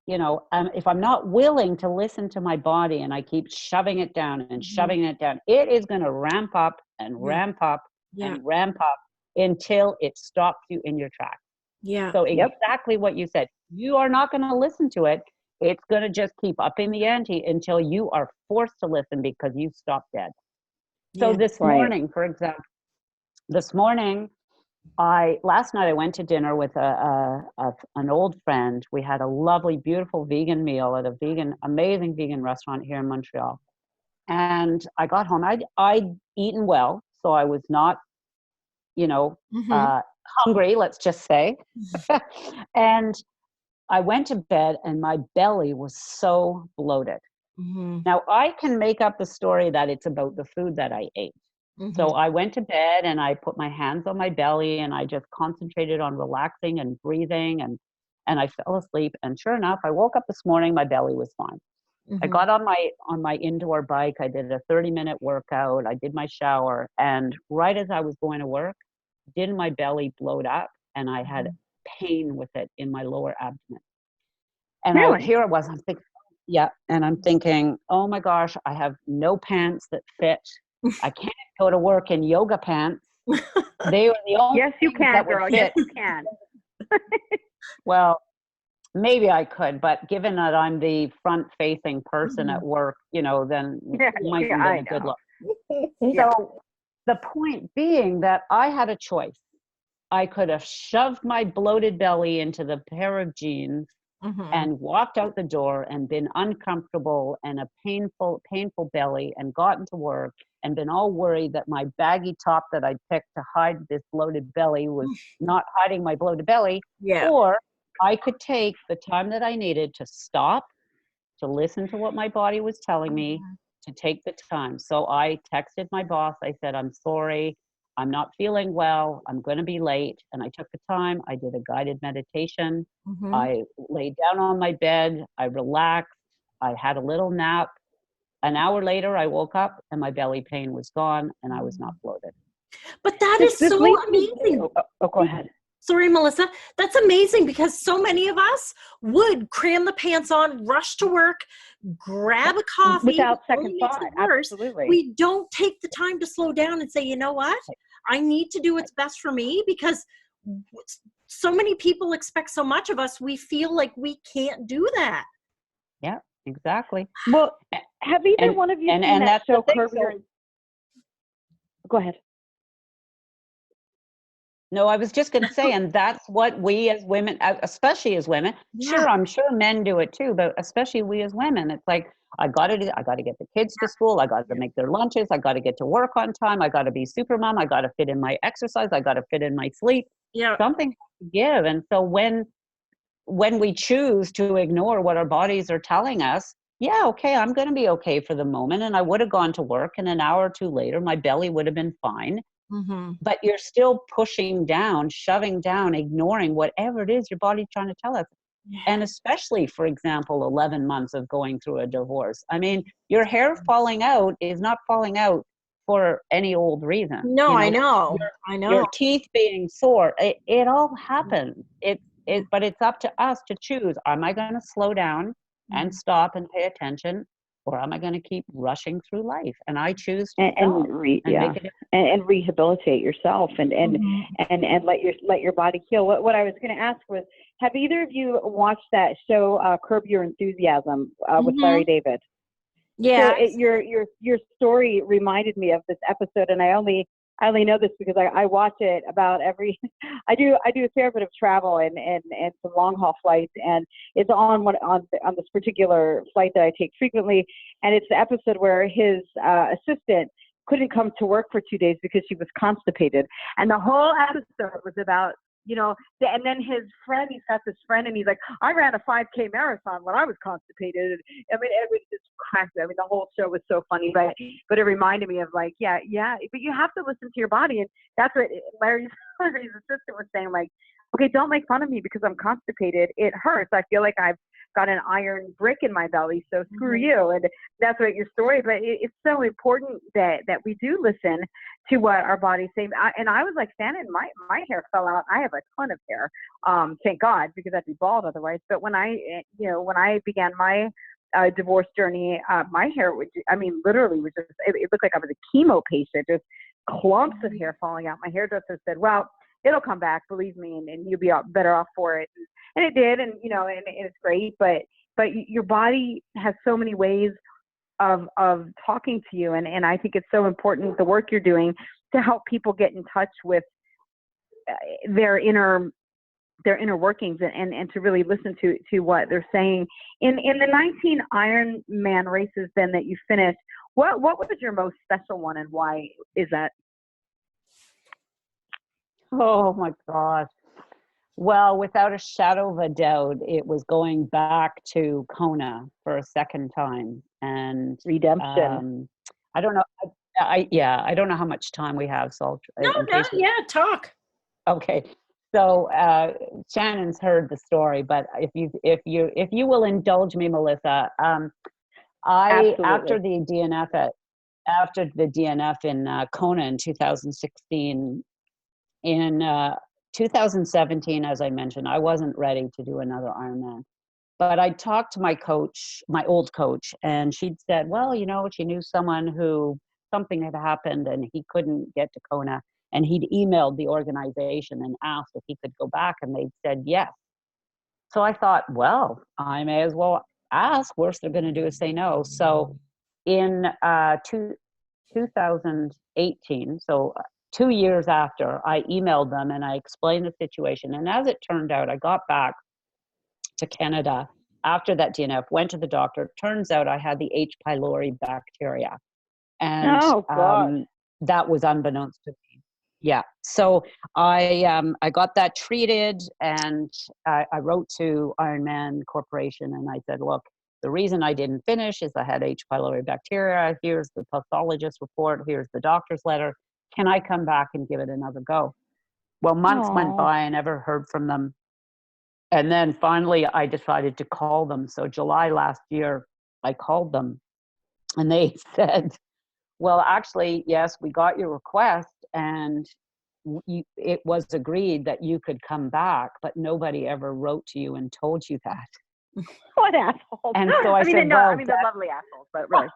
if I'm not willing to listen to my body and I keep shoving it down and shoving it down, it is going to ramp up and ramp up and ramp up until it stops you in your tracks. Yeah. So exactly what you said, you are not going to listen to it. It's going to just keep upping the ante until you are forced to listen because you stop dead. So this morning, for example, last night I went to dinner with an old friend. We had a lovely, beautiful vegan meal at amazing vegan restaurant here in Montreal. And I got home. I'd eaten well, so I was not, hungry, let's just say. And I went to bed and my belly was so bloated. Now, I can make up the story that it's about the food that I ate. So I went to bed and I put my hands on my belly and I just concentrated on relaxing and breathing, and I fell asleep. And sure enough, I woke up this morning, my belly was fine. I got on my indoor bike. I did a 30-minute workout. I did my shower. And right as I was going to work, didn't my belly bloat up, and I had pain with it in my lower abdomen. And here I was, I'm thinking, oh my gosh, I have no pants that fit. I can't go to work in yoga pants. They were the only Yes, you can, girl. Yes, you can. Well, maybe I could, but given that I'm the front-facing person at work, then it might be a good look. So the point being that I had a choice. I could have shoved my bloated belly into the pair of jeans and walked out the door and been uncomfortable and a painful belly and gotten to work and been all worried that my baggy top that I picked to hide this bloated belly was not hiding my bloated belly. Or I could take the time that I needed to stop, to listen to what my body was telling me, to take the time. So I texted my boss. I said, I'm sorry, I'm not feeling well. I'm going to be late. And I took the time. I did a guided meditation. I laid down on my bed. I relaxed. I had a little nap. An hour later, I woke up and my belly pain was gone and I was not bloated. But that is so amazing. Oh, go ahead. Sorry, Melissa. That's amazing, because so many of us would cram the pants on, rush to work, grab a coffee. Without second thought. Absolutely. We don't take the time to slow down and say, you know what? I need to do what's best for me, because so many people expect so much of us. We feel like we can't do that. Yeah, exactly. Well, have either one of you seen that show, Curb Your... Go ahead. No, I was just going to say, and that's what we as women, especially as women, sure, I'm sure men do it too, but especially we as women, it's like, I got to get the kids to school. I got to make their lunches. I got to get to work on time. I got to be super mom. I got to fit in my exercise. I got to fit in my sleep. Something to give. And so when we choose to ignore what our bodies are telling us, okay, I'm going to be okay for the moment. And I would have gone to work, and an hour or two later, my belly would have been fine. But you're still pushing down, shoving down, ignoring whatever it is your body's trying to tell us. And especially, for example, 11 months of going through a divorce. I mean, your hair falling out is not falling out for any old reason. No, I know. Your teeth being sore, it all happens. But it's up to us to choose. Am I going to slow down and stop and pay attention? or am I going to keep rushing through life? And I choose to make it and rehabilitate yourself and let your body heal. What I was going to ask was, have either of you watched that show Curb Your Enthusiasm with Larry David? Yeah. So your story reminded me of this episode, and I only know this because I watch it about every. I do a fair bit of travel and some long haul flights, and it's on this particular flight that I take frequently, and it's the episode where his assistant couldn't come to work for 2 days because she was constipated, and the whole episode was about. And then he's got this friend, and he's like, I ran a 5K marathon when I was constipated. I mean, it was just crazy. I mean, the whole show was so funny, but it reminded me of like, yeah, but you have to listen to your body. And that's what Larry's assistant was saying, like, okay, don't make fun of me because I'm constipated. It hurts. I feel like I've got an iron brick in my belly, so screw you. And that's what your story, but it's so important that we do listen to what our body's saying. And I was like, Shannon, my hair fell out. I have a ton of hair, thank God, because I'd be bald otherwise. But when I began my divorce journey, my hair literally was just, it looked like I was a chemo patient, just clumps of hair falling out. My hairdresser said, well, it'll come back, believe me, and you'll be better off for it. And it did, and it's great. But your body has so many ways of talking to you, and I think it's so important, the work you're doing, to help people get in touch with their inner workings and to really listen to what they're saying. In the 19 Ironman races then that you finished, what was your most special one, and why is that? Oh my gosh. Well, without a shadow of a doubt, it was going back to Kona for a second time, and redemption. I don't know. I don't know how much time we have, so talk. Okay, so Shannon's heard the story, but if you will indulge me, Melissa, after the DNF in Kona in 2016. In 2017, as I mentioned, I wasn't ready to do another Ironman. But I talked to my coach, my old coach, and she'd said, well, she knew someone who something had happened and he couldn't get to Kona. And he'd emailed the organization and asked if he could go back, and they'd said yes. So I thought, well, I may as well ask. Worst they're going to do is say no. So in 2018, so 2 years after, I emailed them and I explained the situation. And as it turned out, I got back to Canada after that DNF, went to the doctor. Turns out I had the H. pylori bacteria. And that was unbeknownst to me. Yeah. So I got that treated, and I wrote to Ironman Corporation and I said, look, the reason I didn't finish is I had H. pylori bacteria. Here's the pathologist report. Here's the doctor's letter. Can I come back and give it another go? Well, months went by. I never heard from them. And then finally, I decided to call them. So July last year, I called them. And they said, well, actually, yes, we got your request. And it was agreed that you could come back. But nobody ever wrote to you and told you that. What assholes. And so I said, they're lovely assholes, but really.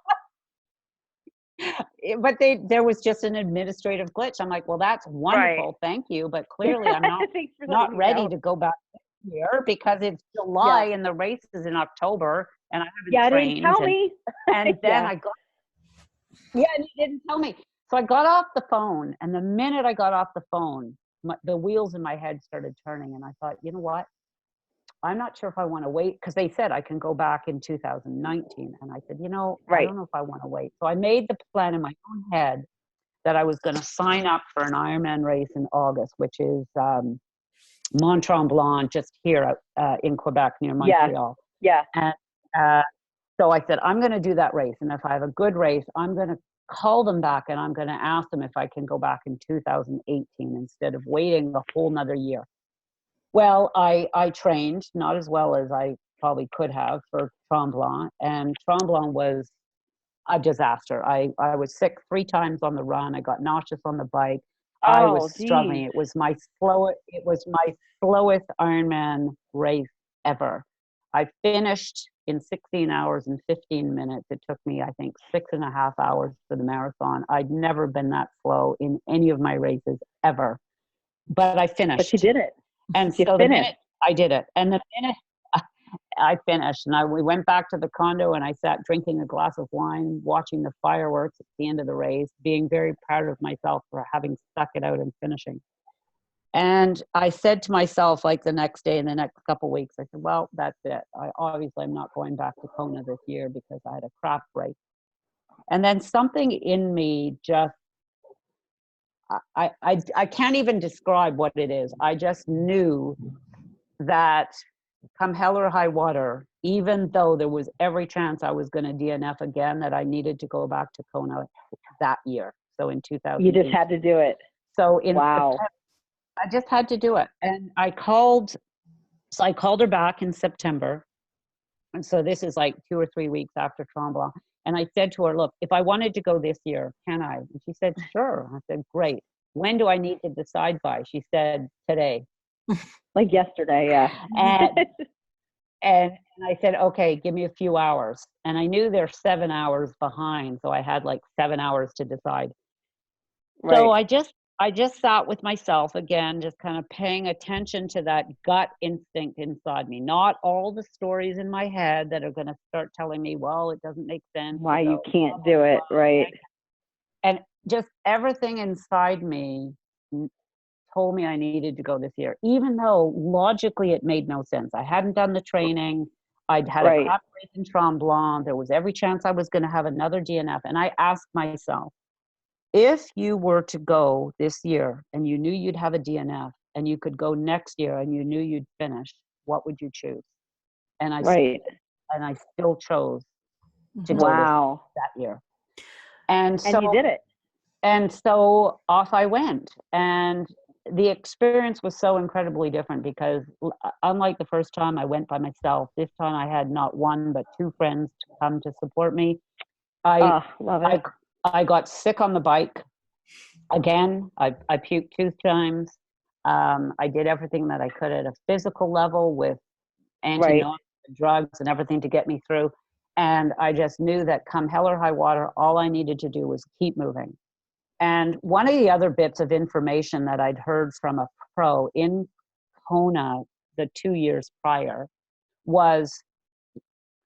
But there was just an administrative glitch. I'm like, well, that's wonderful. Right. Thank you. But clearly I'm not ready to go back here because it's July and the race is in October and I haven't trained. Didn't tell me. And then and you didn't tell me. So I got off the phone, and the minute I got off the phone, the wheels in my head started turning, and I thought, you know what? I'm not sure if I want to wait, because they said I can go back in 2019. And I said, I don't know if I want to wait. So I made the plan in my own head that I was going to sign up for an Ironman race in August, which is Mont Tremblant, just here in Quebec near Montreal. Yeah. And so I said, I'm going to do that race. And if I have a good race, I'm going to call them back and I'm going to ask them if I can go back in 2018 instead of waiting a whole nother year. Well, I trained not as well as I probably could have for Tremblant, and Tremblant was a disaster. I was sick 3 times on the run. I got nauseous on the bike. I was struggling. It was my slowest Ironman race ever. I finished in 16 hours and 15 minutes. It took me, I think, 6.5 hours for the marathon. I'd never been that slow in any of my races ever, but I finished. But you did it. And so the minute I did it, and the minute I finished, and we went back to the condo, and I sat drinking a glass of wine, watching the fireworks at the end of the race, being very proud of myself for having stuck it out and finishing. And I said to myself, like the next day, in the next couple of weeks, I said, well, that's it. I'm not going back to Kona this year because I had a crap race. And then something in me just, I can't even describe what it is. I just knew that come hell or high water, even though there was every chance I was going to DNF again, that I needed to go back to Kona that year. So in 2000. You just had to do it. So in wow. September, I just had to do it. And I called her back in September. And so this is like 2 or 3 weeks after Tremblant. And I said to her, look, if I wanted to go this year, can I? And she said, sure. I said, great. When do I need to decide by? She said, today. Like yesterday, yeah. And I said, okay, give me a few hours. And I knew they're 7 hours behind. So I had like 7 hours to decide. Right. So I just sat with myself again, just kind of paying attention to that gut instinct inside me, not all the stories in my head that are going to start telling me, well, it doesn't make sense. Why you can't do it, right? And just everything inside me told me I needed to go this year, even though logically it made no sense. I hadn't done the training. I'd had a crap race in Tremblant. There was every chance I was going to have another DNF. And I asked myself, if you were to go this year and you knew you'd have a DNF and you could go next year and you knew you'd finish, what would you choose? And I still chose to go that year. And you did it. And so off I went. And the experience was so incredibly different because unlike the first time I went by myself, this time I had not one but two friends to come to support me. Love it. I got sick on the bike again. I puked 2 times. I did everything that I could at a physical level with anti-nausea drugs and everything to get me through. And I just knew that come hell or high water, all I needed to do was keep moving. And one of the other bits of information that I'd heard from a pro in Kona the 2 years prior was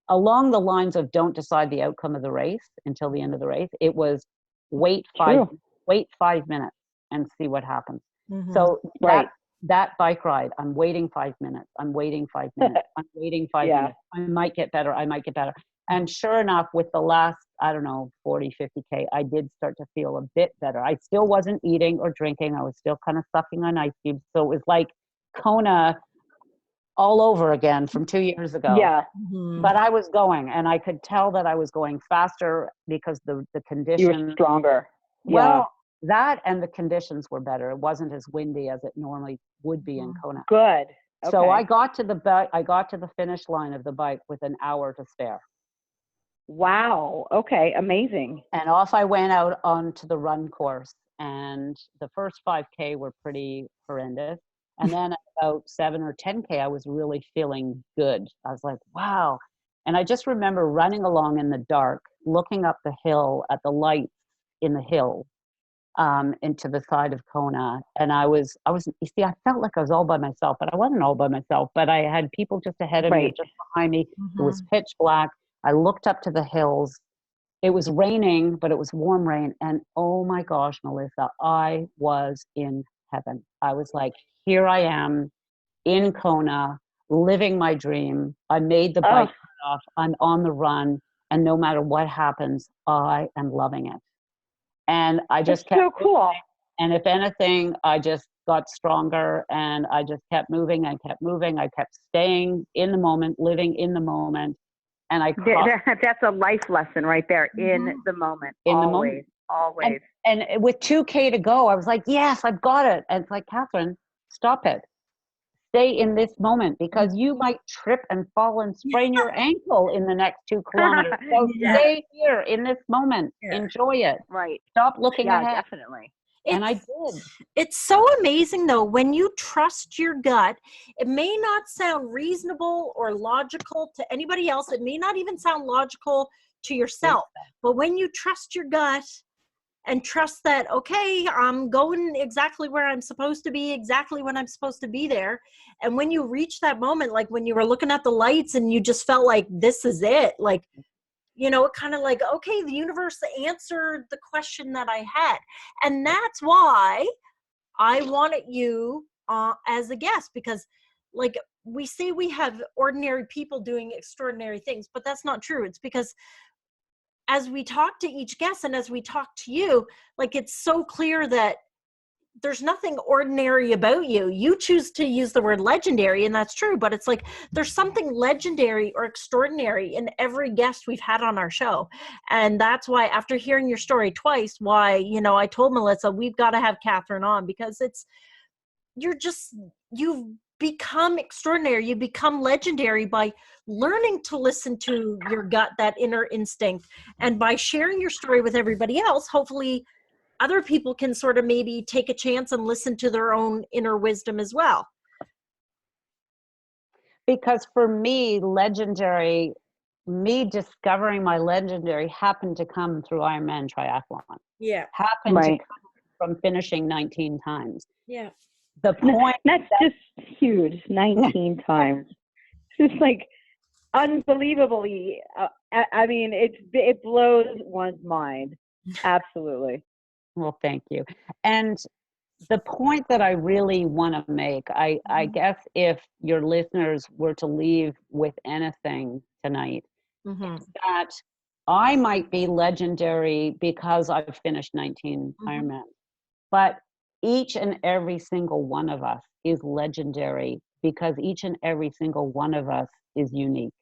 along the lines of don't decide the outcome of the race until the end of the race. It was wait 5 minutes and see what happens. Mm-hmm. So that bike ride, I'm waiting 5 minutes. I'm waiting 5 minutes. I'm waiting 5 minutes. I might get better. And sure enough, with the last, 40, 50K, I did start to feel a bit better. I still wasn't eating or drinking. I was still kind of sucking on ice cubes. So it was like Kona all over again from 2 years ago. Yeah. Mm-hmm. But I was going, and I could tell that I was going faster because the conditions. You were stronger. Well, that and the conditions were better. It wasn't as windy as it normally would be in Kona. Good. Okay. So I got to the finish line of the bike with an hour to spare. Wow. Okay. Amazing. And off I went out onto the run course, and the first 5K were pretty horrendous. And then at about 7 or 10K, I was really feeling good. I was like, wow. And I just remember running along in the dark, looking up the hill at the lights in the hill, into the side of Kona. And I felt like I was all by myself, but I wasn't all by myself, but I had people just ahead of me, just behind me. Mm-hmm. It was pitch black. I looked up to the hills. It was raining, but it was warm rain. And oh my gosh, Melissa, I was in heaven. I was like, here I am in Kona, living my dream. I made the bike off. I'm on the run. And no matter what happens, I am loving it. And I just kept so cool. And if anything, I just got stronger, and I just kept moving. I kept staying in the moment, living in the moment. And that's a life lesson right there. In the moment. Always. And with 2K to go, I was like, yes, I've got it. And it's like, Kathryn, stop it. Stay in this moment, because you might trip and fall and sprain your ankle in the next 2 kilometers. So stay here in this moment. Yeah. Enjoy it. Right. Stop looking ahead. Definitely. And I did. It's so amazing, though, when you trust your gut. It may not sound reasonable or logical to anybody else. It may not even sound logical to yourself. But when you trust your gut and trust that, okay, I'm going exactly where I'm supposed to be, exactly when I'm supposed to be there. And when you reach that moment, like when you were looking at the lights and you just felt like this is it, like, you know, kind of like, okay, the universe answered the question that I had. And that's why I wanted you as a guest, because like we say we have ordinary people doing extraordinary things, but that's not true. It's because as we talk to each guest and as we talk to you, like it's so clear that there's nothing ordinary about you. You choose to use the word legendary, and that's true, but it's like there's something legendary or extraordinary in every guest we've had on our show. And that's why, after hearing your story twice, why, you know, I told Melissa, we've got to have Kathryn on, because you've become extraordinary. You become legendary by learning to listen to your gut, that inner instinct, and by sharing your story with everybody else. Hopefully other people can sort of maybe take a chance and listen to their own inner wisdom as well. Because for me, me discovering my legendary happened to come through Ironman triathlon. Yeah. Happened to come from finishing 19 times. Yeah. The point that's just huge. 19 times. It's just like unbelievably. I mean, it blows one's mind. Absolutely. Well, thank you. And the point that I really want to make, I guess if your listeners were to leave with anything tonight, is that I might be legendary because I've finished 19 Ironman, but each and every single one of us is legendary because each and every single one of us is unique.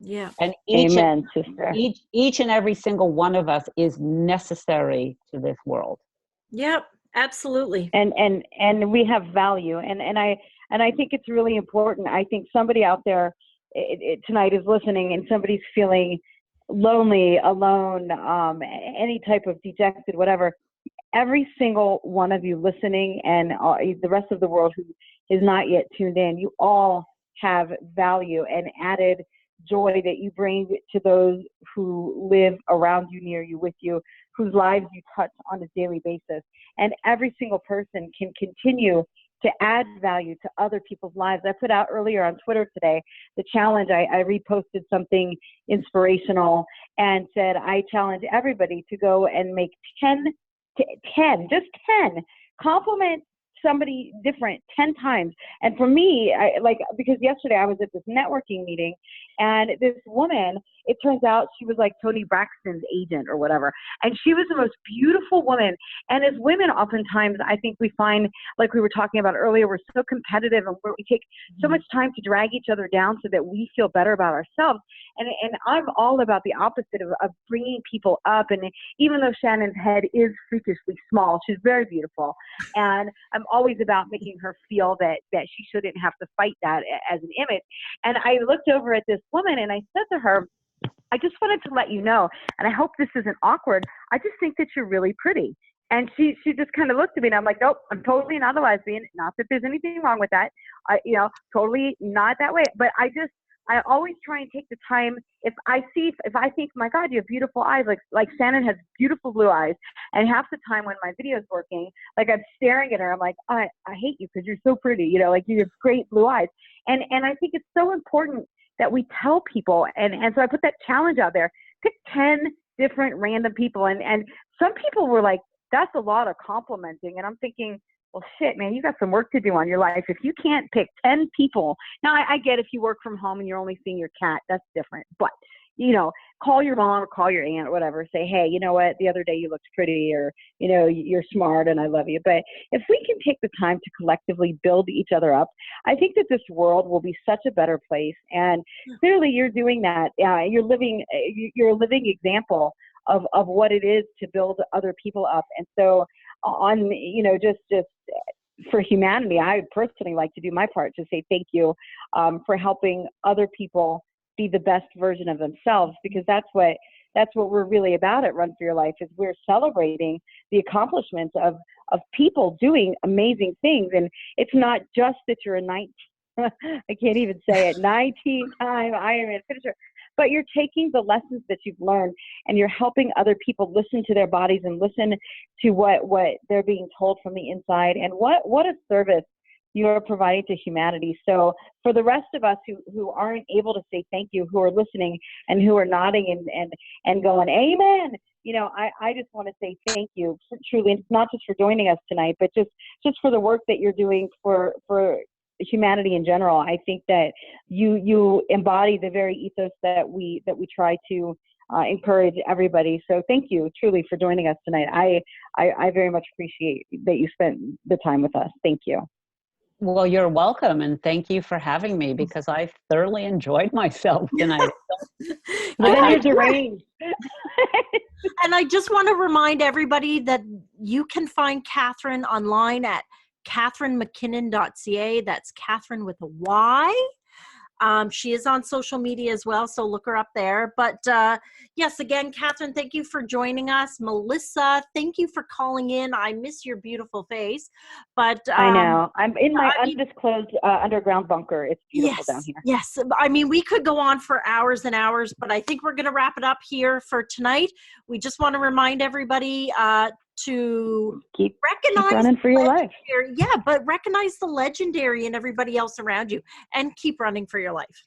Yeah. And Amen, sister. Each and every single one of us is necessary to this world. Yep, absolutely. And we have value. And I think it's really important. I think somebody out there tonight is listening and somebody's feeling lonely, alone, any type of dejected, whatever. Every single one of you listening and the rest of the world who is not yet tuned in, you all have value and added joy that you bring to those who live around you, near you, with you, whose lives you touch on a daily basis. And every single person can continue to add value to other people's lives. I put out earlier on Twitter today the challenge. I reposted something inspirational and said, I challenge everybody to go and make 10 just 10 compliment somebody different 10 times. And for me, because yesterday I was at this networking meeting and this woman, it turns out she was like Tony Braxton's agent or whatever. And she was the most beautiful woman. And as women, oftentimes, I think we find, like we were talking about earlier, we're so competitive and we take so much time to drag each other down so that we feel better about ourselves. And I'm all about the opposite of bringing people up. And even though Shannon's head is freakishly small, she's very beautiful. And I'm always about making her feel that she shouldn't have to fight that as an image. And I looked over at this woman and I said to her, I just wanted to let you know, and I hope this isn't awkward, I just think that you're really pretty. And she just kind of looked at me and I'm like, nope, I'm totally not a lesbian. Not that there's anything wrong with that. Totally not that way. But I always try and take the time. If I think, my God, you have beautiful eyes, like Shannon has beautiful blue eyes. And half the time when my video is working, like I'm staring at her, I'm like, I hate you because you're so pretty, you have great blue eyes. And I think it's so important that we tell people. And so I put that challenge out there, pick 10 different random people. And some people were like, that's a lot of complimenting. And I'm thinking, well, shit, man, you got some work to do on your life. If you can't pick 10 people, now I get if you work from home and you're only seeing your cat, that's different. But, call your mom or call your aunt or whatever. Say, hey, you know what? The other day you looked pretty, or, you're smart and I love you. But if we can take the time to collectively build each other up, I think that this world will be such a better place. And clearly you're doing that. You're a living example of what it is to build other people up. And so just for humanity, I would personally like to do my part to say thank you for helping other people be the best version of themselves, because that's what we're really about at Run for Your Life, is we're celebrating the accomplishments of people doing amazing things. And it's not just that you're a 19, I can't even say it, 19-time Ironman finisher, but you're taking the lessons that you've learned and you're helping other people listen to their bodies and listen to what they're being told from the inside, and what a service you are providing to humanity. So for the rest of us who aren't able to say thank you, who are listening and who are nodding and going, amen, I just want to say thank you, truly. And it's not just for joining us tonight, but just for the work that you're doing for humanity in general. I think that you embody the very ethos that we try to encourage everybody. So thank you truly for joining us tonight. I very much appreciate that you spent the time with us. Thank you. Well, you're welcome, and thank you for having me, because I thoroughly enjoyed myself tonight. You're deranged. And I just want to remind everybody that you can find Kathryn online at KathrynMacKinnon.ca. That's Kathryn with a Y. She is on social media as well, so look her up there. But yes, again, Kathryn, thank you for joining us. Melissa, thank you for calling in. I miss your beautiful face. But I know. I'm in my undisclosed underground bunker. It's beautiful down here. Yes. I mean, we could go on for hours and hours, but I think we're going to wrap it up here for tonight. We just want to remind everybody to keep recognize running for your life. Yeah, but recognize the legendary and everybody else around you, and keep running for your life.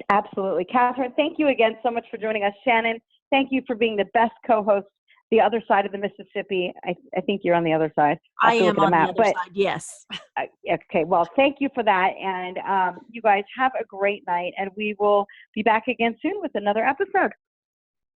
Absolutely. Kathryn, thank you again so much for joining us. Shannon, thank you for being the best co-host, the other side of the Mississippi. I think you're on the other side. I am on the other side, yes. Okay, well, thank you for that. And you guys have a great night, and we will be back again soon with another episode.